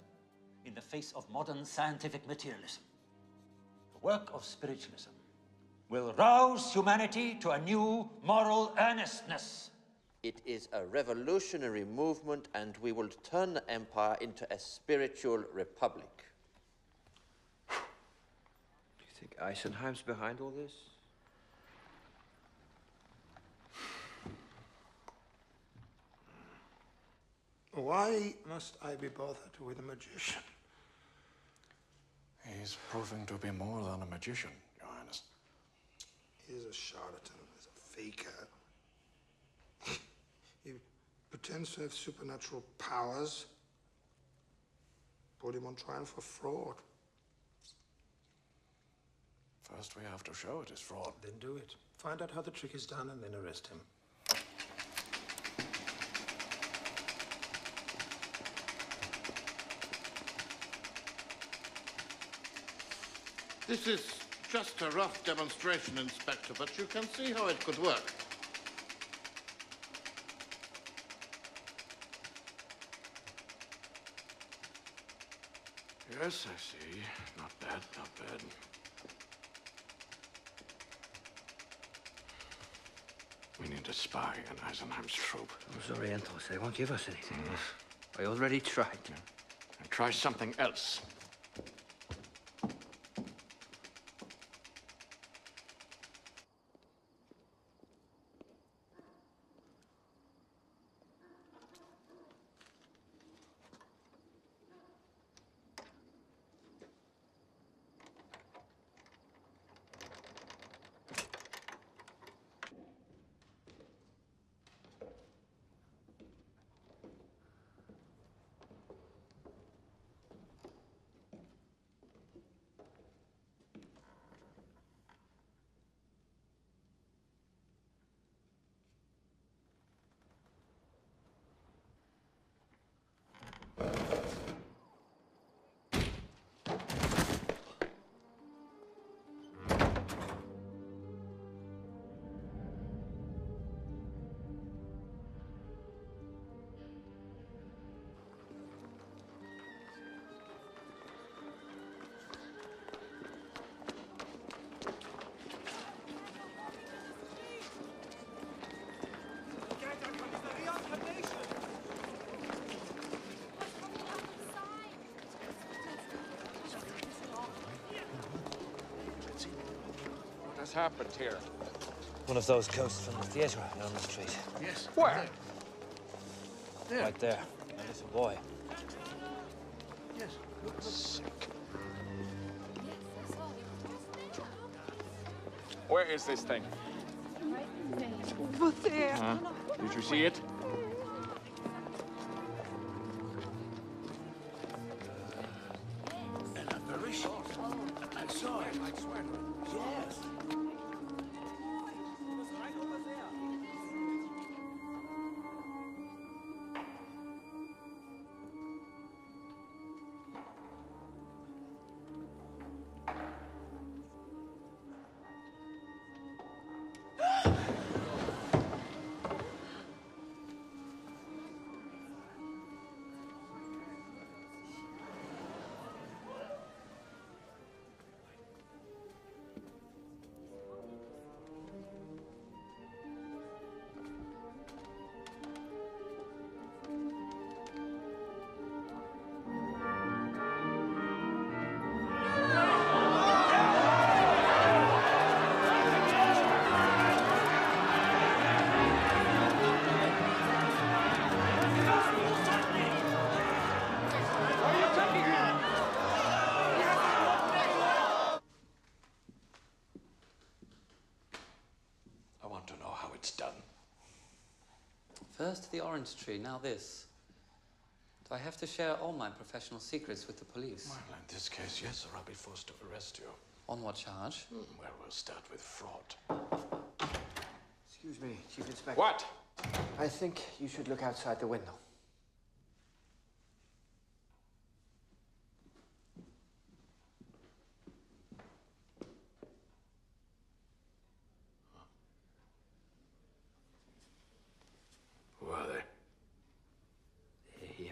in the face of modern scientific materialism. The work of spiritualism will rouse humanity to a new moral earnestness. It is a revolutionary movement, and we will turn the empire into a spiritual republic. Do you think Eisenheim's behind all this? Why must I be bothered with a magician? He's proving to be more than a magician, Your Highness. He's a charlatan, he's a faker. He pretends to have supernatural powers. Put him on trial for fraud. First, we have to show it is fraud. Then do it. Find out how the trick is done and then arrest him. This is just a rough demonstration, Inspector, but you can see how it could work. Yes, I see. Not bad, not bad. We need a spy in Eisenheim's troop. Those Orientals, they won't give us anything. I already tried. And try something else. What's happened here? One of those ghosts from the theater down the street. Yes. Where? There. Right there. A little boy. Yes. Sick. Where is this thing? Over there. Huh? Did you see it? An apparition. I saw it. I swear to it. Yes. First the orange tree, now this. Do I have to share all my professional secrets with the police? Well, in this case, yes, or I'll be forced to arrest you. On what charge? Well, we'll start with fraud. Excuse me, Chief Inspector. What? I think you should look outside the window.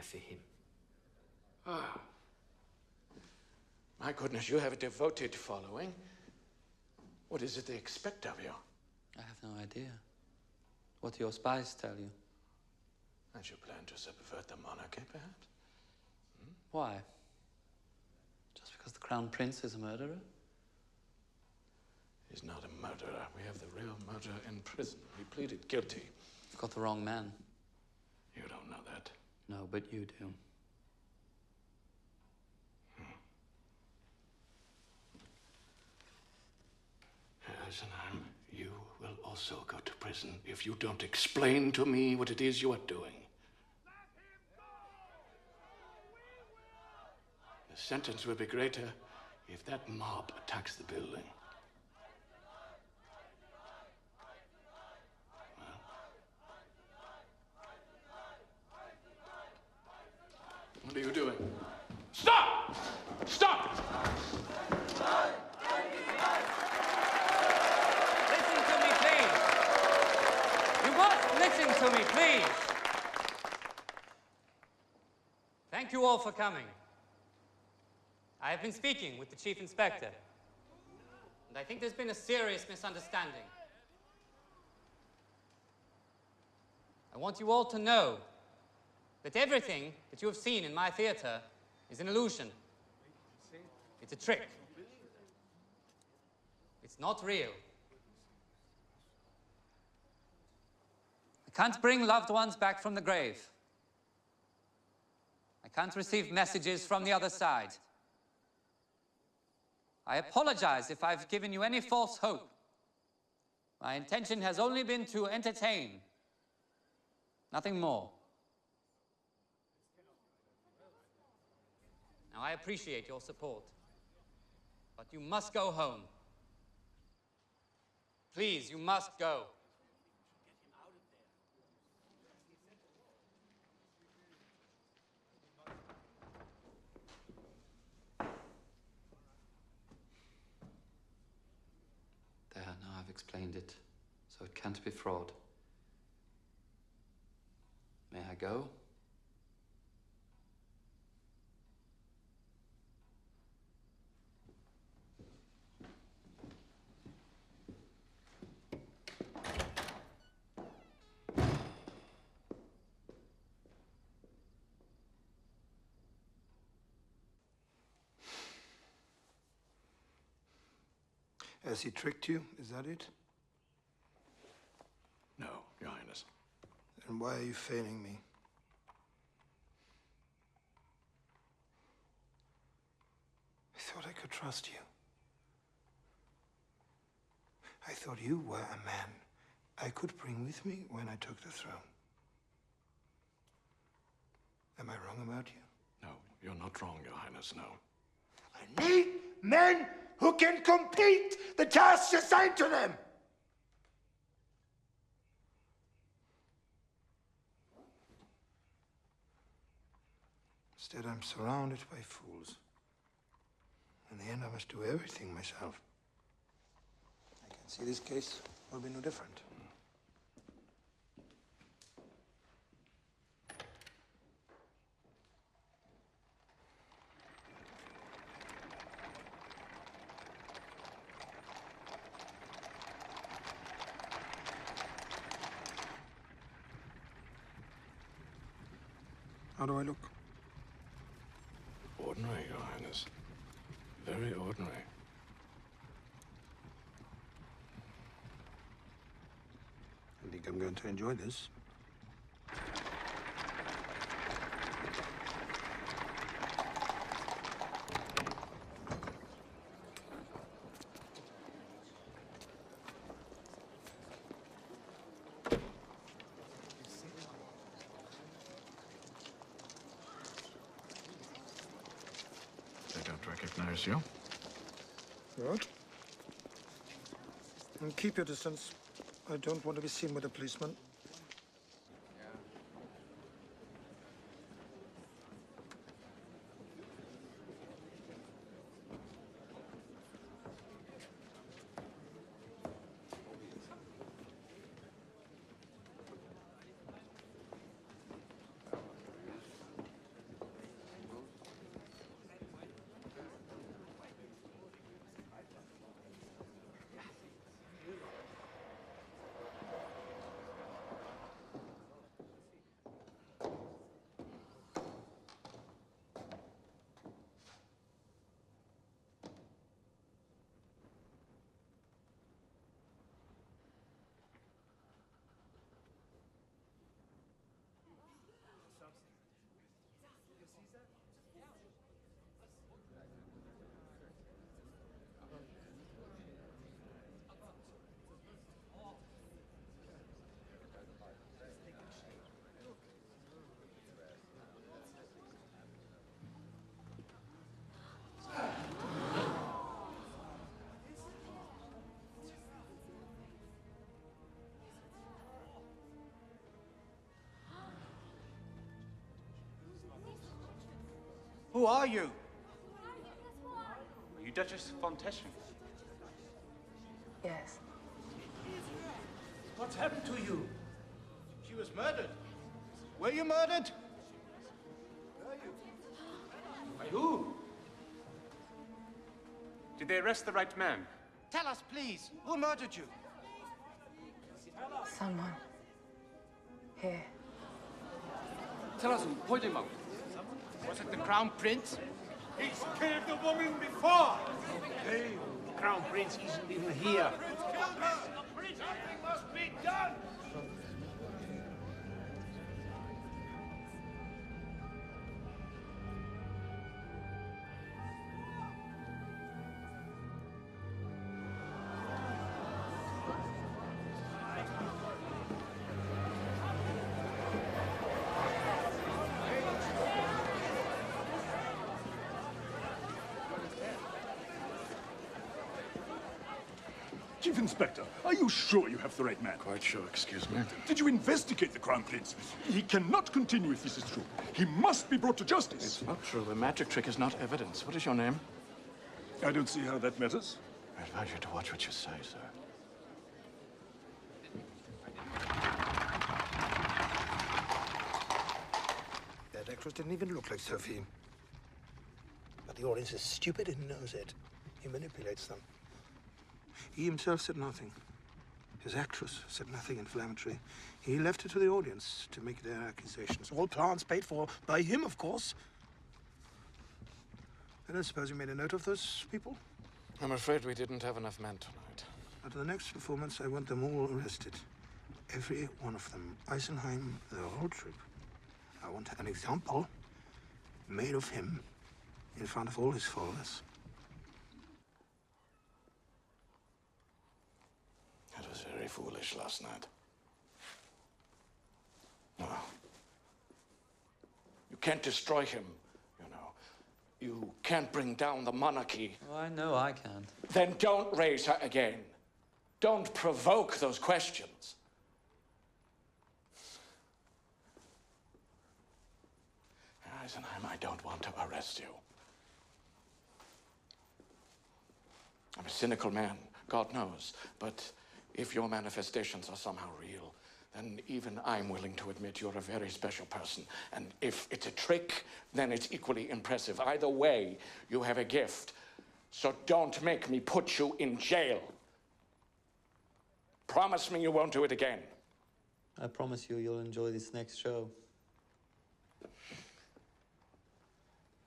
for him. Ah. My goodness, you have a devoted following. What is it they expect of you? I have no idea. What do your spies tell you? That you plan to subvert the monarchy, perhaps? Why? Just because the Crown Prince is a murderer? He's not a murderer. We have the real murderer in prison. He pleaded guilty. You've got the wrong man. You don't know that. No, but you do. Eisenheim, you will also go to prison if you don't explain to me what it is you are doing. The sentence will be greater if that mob attacks the building. What are you doing? Stop! Stop! Listen to me, please. You must listen to me, please. Thank you all for coming. I have been speaking with the Chief Inspector, and I think there's been a serious misunderstanding. I want you all to know that everything that you have seen in my theater is an illusion. It's a trick. It's not real. I can't bring loved ones back from the grave. I can't receive messages from the other side. I apologize if I've given you any false hope. My intention has only been to entertain, nothing more. Now, I appreciate your support, but you must go home. Please, you must go. There, now I've explained it, so it can't be fraud. May I go? Has he tricked you? Is that it? No, Your Highness. Then why are you feigning me? I thought I could trust you. I thought you were a man I could bring with me when I took the throne. Am I wrong about you? No, you're not wrong, Your Highness, no. I need men who can complete the tasks assigned to them. Instead, I'm surrounded by fools. In the end, I must do everything myself. I can see this case will be no different. How do I look? Ordinary, Your Highness. Very ordinary. I think I'm going to enjoy this. They don't recognize you. What? And keep your distance. I don't want to be seen with a policeman. Who are you? Are you Duchess von Teschen? Yes. What's happened to you? She was murdered. Were you murdered? By who? Did they arrest the right man? Tell us, please. Who murdered you? Someone. Here. Tell us, point him out. Was it the Crown Prince? He's killed the woman before! Hey, the Crown Prince isn't even here. Something must be done! Chief Inspector, are you sure you have the right man? Quite sure, excuse me. Did you investigate the Crown Prince? He cannot continue if this is true. He must be brought to justice. It's not true. A magic trick is not evidence. What is your name? I don't see how that matters. I advise you to watch what you say, sir. That actress didn't even look like Sophie. But the audience is stupid and knows it. He manipulates them. He himself said nothing. His actress said nothing inflammatory. He left it to the audience to make their accusations. All plans paid for by him, of course. I don't suppose you made a note of those people? I'm afraid we didn't have enough men tonight. At the next performance, I want them all arrested. Every one of them. Eisenheim, the whole troupe. I want an example made of him in front of all his followers. That was very foolish last night. No. You can't destroy him, you know. You can't bring down the monarchy. Oh, I know I can't. Then don't raise her again. Don't provoke those questions. Eisenheim, I don't want to arrest you. I'm a cynical man, God knows, but if your manifestations are somehow real, then even I'm willing to admit you're a very special person. And if it's a trick, then it's equally impressive. Either way, you have a gift. So don't make me put you in jail. Promise me you won't do it again. I promise you'll enjoy this next show.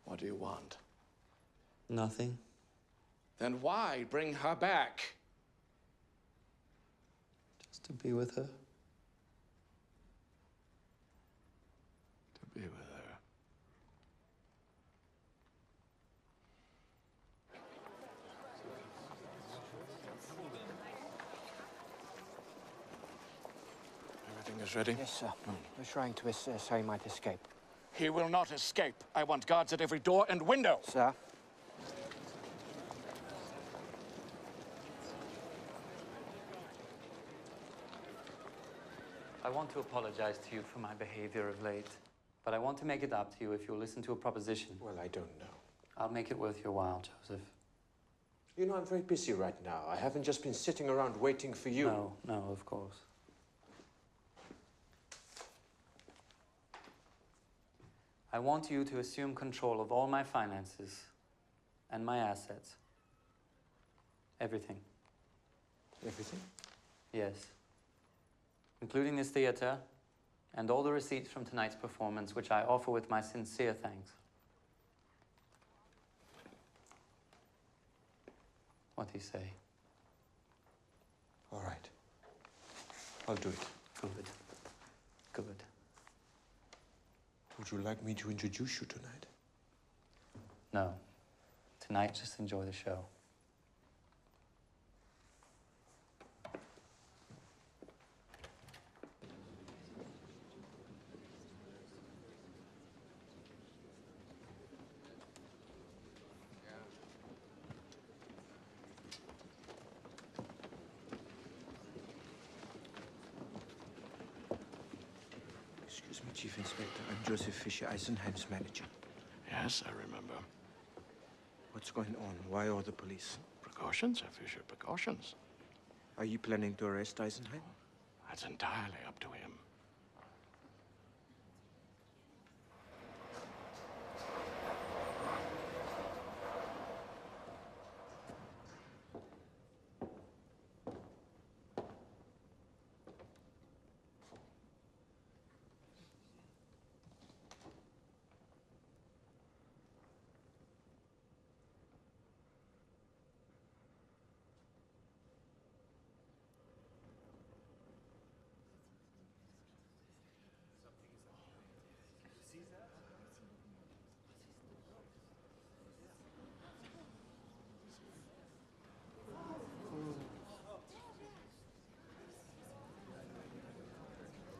What do you want? Nothing. Then why bring her back? Just to be with her. To be with her. Everything is ready? Yes, sir. We're trying to assess how he might escape. He will not escape. I want guards at every door and window. Sir? I want to apologize to you for my behavior of late, but I want to make it up to you if you'll listen to a proposition. Well, I don't know. I'll make it worth your while, Joseph. You know, I'm very busy right now. I haven't just been sitting around waiting for you. No, no, of course. I want you to assume control of all my finances and my assets. Everything. Everything? Yes. Including this theater and all the receipts from tonight's performance, which I offer with my sincere thanks. What do you say? All right. I'll do it. Good. Good. Would you like me to introduce you tonight? No. Tonight, just enjoy the show. Excuse me, Chief Inspector. I'm Joseph Fisher, Eisenheim's manager. Yes, I remember. What's going on? Why all the police? Precautions, Herr Fischer, precautions. Are you planning to arrest Eisenheim? That's entirely up to him.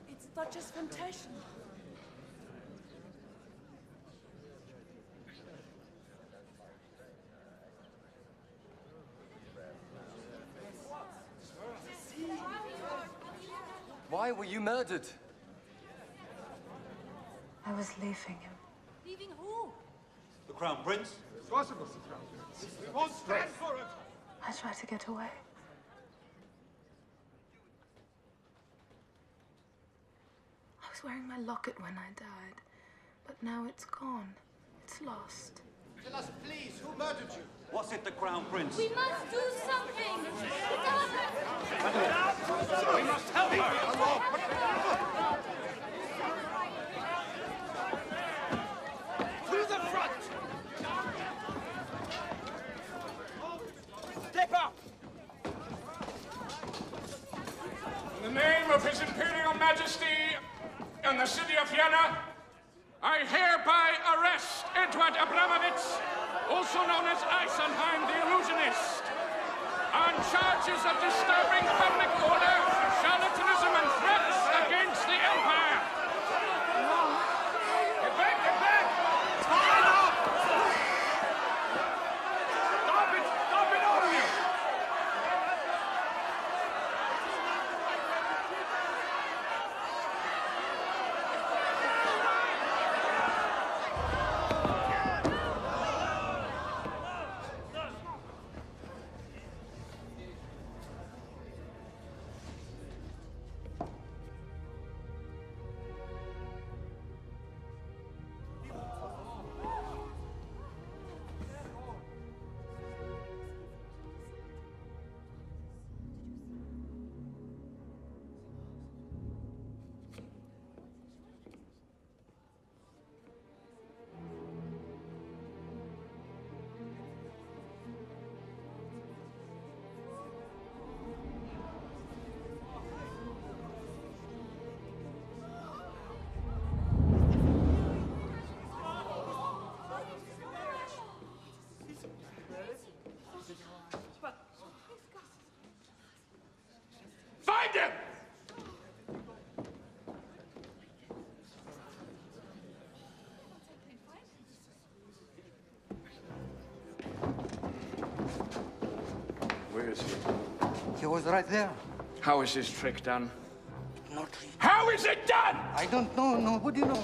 It's Duchess von Teschen. Why were you murdered? I was leaving him. Leaving who? The Crown Prince? Possible, the Crown Prince. We won't stand for it! I tried to get away. I was wearing my locket when I died, but now it's gone. It's lost. Tell us, please, who murdered you? Was it the Crown Prince? We must do something! We must help her! To the front! Step up! In the name of His Imperial Majesty and the city of Vienna, I hereby arrest Edward Abramovich, also known as Eisenheim the Illusionist, on charges of disturbing public order, charlatanism, and threats against the Empire. Get back, get back! Fine up! Stop it, all of you! Find him! Where is he? He was right there. How is this trick done? Not really. How is it done? I don't know. Nobody knows.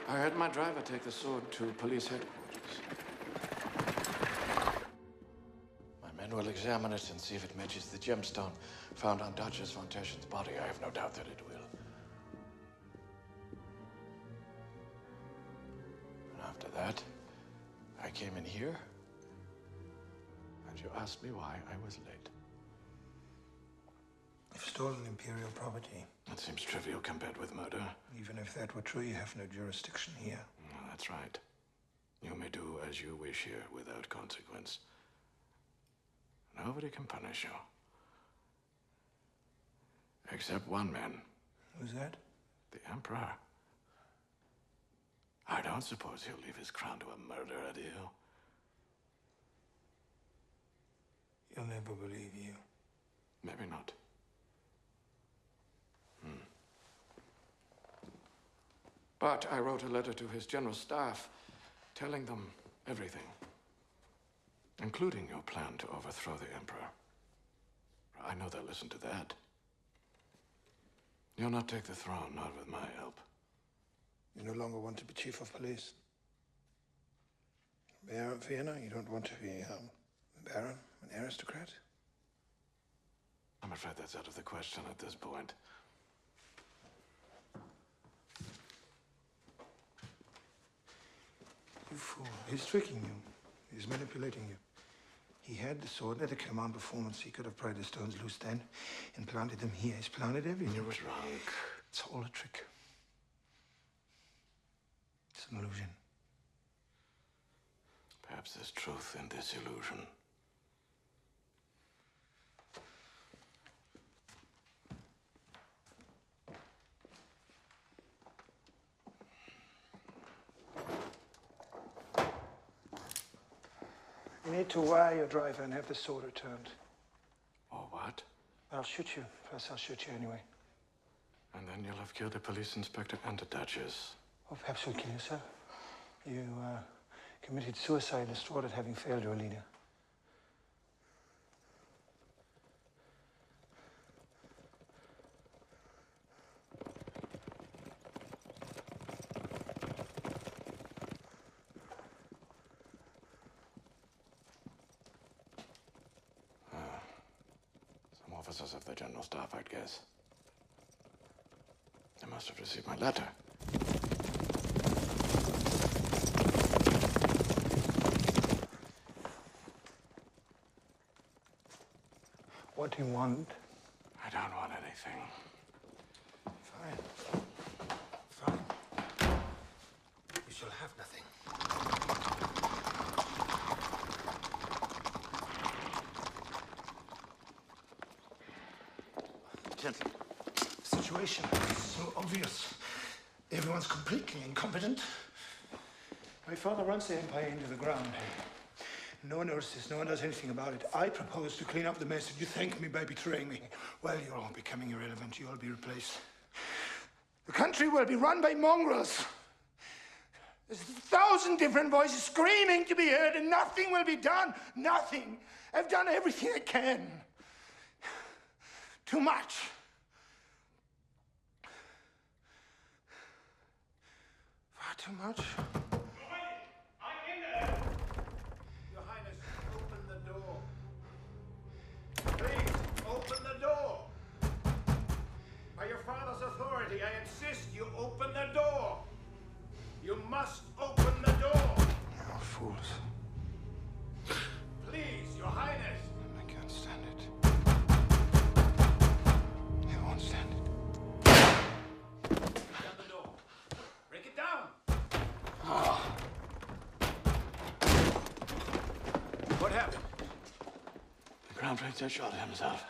I heard my driver take the sword to police headquarters. My men will examine it and see if it matches the gemstone found on Duchess von Teschen's body. I have no doubt that it will. And after that, I came in here, and you asked me why I was late. You've stolen Imperial property. That seems trivial compared with murder. Even if that were true, you have no jurisdiction here. No, that's right. You may do as you wish here without consequence. Nobody can punish you. Except one man. Who's that? The Emperor. I don't suppose he'll leave his crown to a murderer, do you? He'll never believe you. Maybe not. But I wrote a letter to his general staff telling them everything, including your plan to overthrow the Emperor. I know they'll listen to that. You'll not take the throne, not with my help. You no longer want to be chief of police. Mayor of Vienna, you don't want to be a baron, an aristocrat? I'm afraid that's out of the question at this point. You fool. He's tricking you. He's manipulating you. He had the sword at the command performance. He could have pried the stones loose then and planted them here. He's planted everything. You were drunk. It's all a trick. It's an illusion. Perhaps there's truth in this illusion. You need to wire your driver and have the sword returned. Or what? I'll shoot you. First, I'll shoot you anyway. And then you'll have killed the police inspector and the Duchess. Or perhaps you'll kill yourself. You committed suicide, distraught at having failed your leader. Officers of the General Staff, I'd guess. They must have received my letter. What do you want? I don't want anything. Fine. Fine. You shall have nothing. Gentlemen. The situation is so obvious. Everyone's completely incompetent. My father runs the empire into the ground. No one notices, no one does anything about it. I propose to clean up the mess, and you thank me by betraying me. Well, you're all becoming irrelevant. You'll be replaced. The country will be run by mongrels. There's 1,000 different voices screaming to be heard, and nothing will be done. Nothing. I've done everything I can. Too much. Far too much. Your Highness, open the door. Please, open the door. By your father's authority, I insist you open the door. You must open the door. You're fools. Please, Your Highness. I can't stand it. I won't stand it. Down the door. Break it down. What happened? The Crown Prince has shot himself.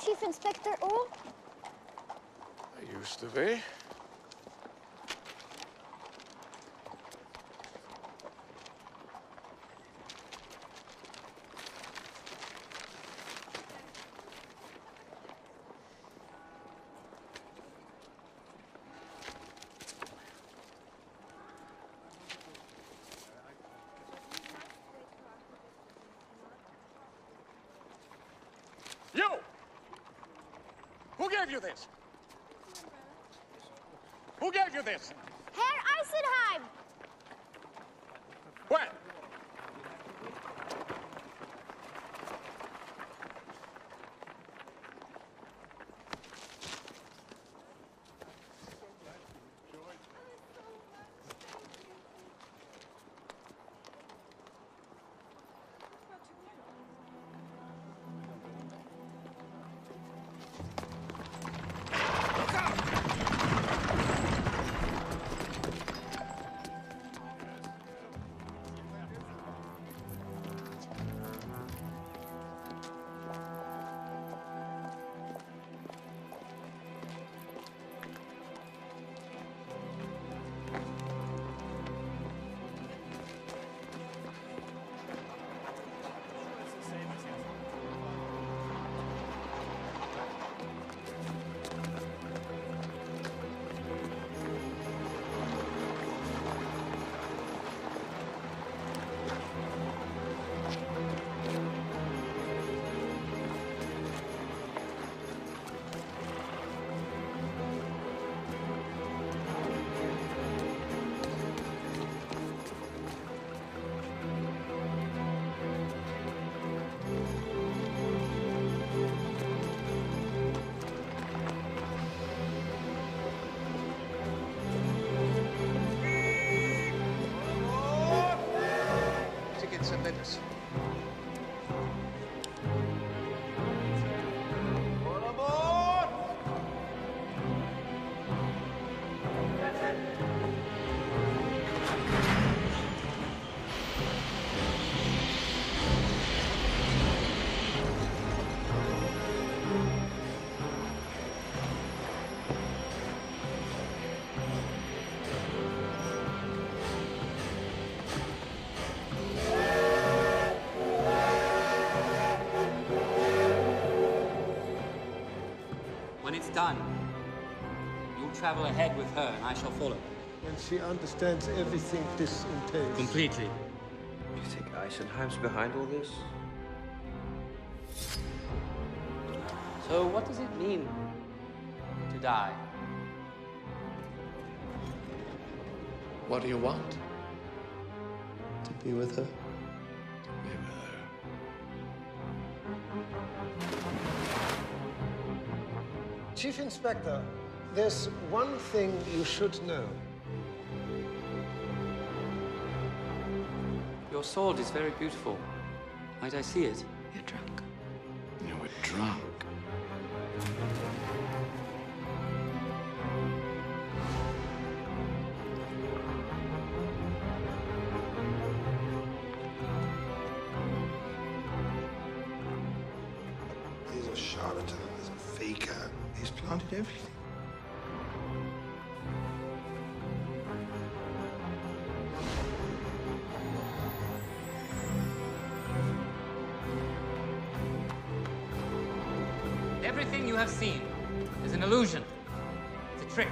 Chief Inspector Earl? I used to be. You! Who gave you this? Who gave you this? Herr Eisenheim! When? Tickets and letters. When it's done, you'll travel ahead with her and I shall follow. And she understands everything this entails. Completely. You think Eisenheim's behind all this? So what does it mean to die? What do you want? To be with her. Chief Inspector, there's one thing you should know. Your sword is very beautiful. Might I see it? You're drunk. You were drunk. He's a charlatan. He's a faker. He's planted everything. Everything you have seen is an illusion. It's a trick.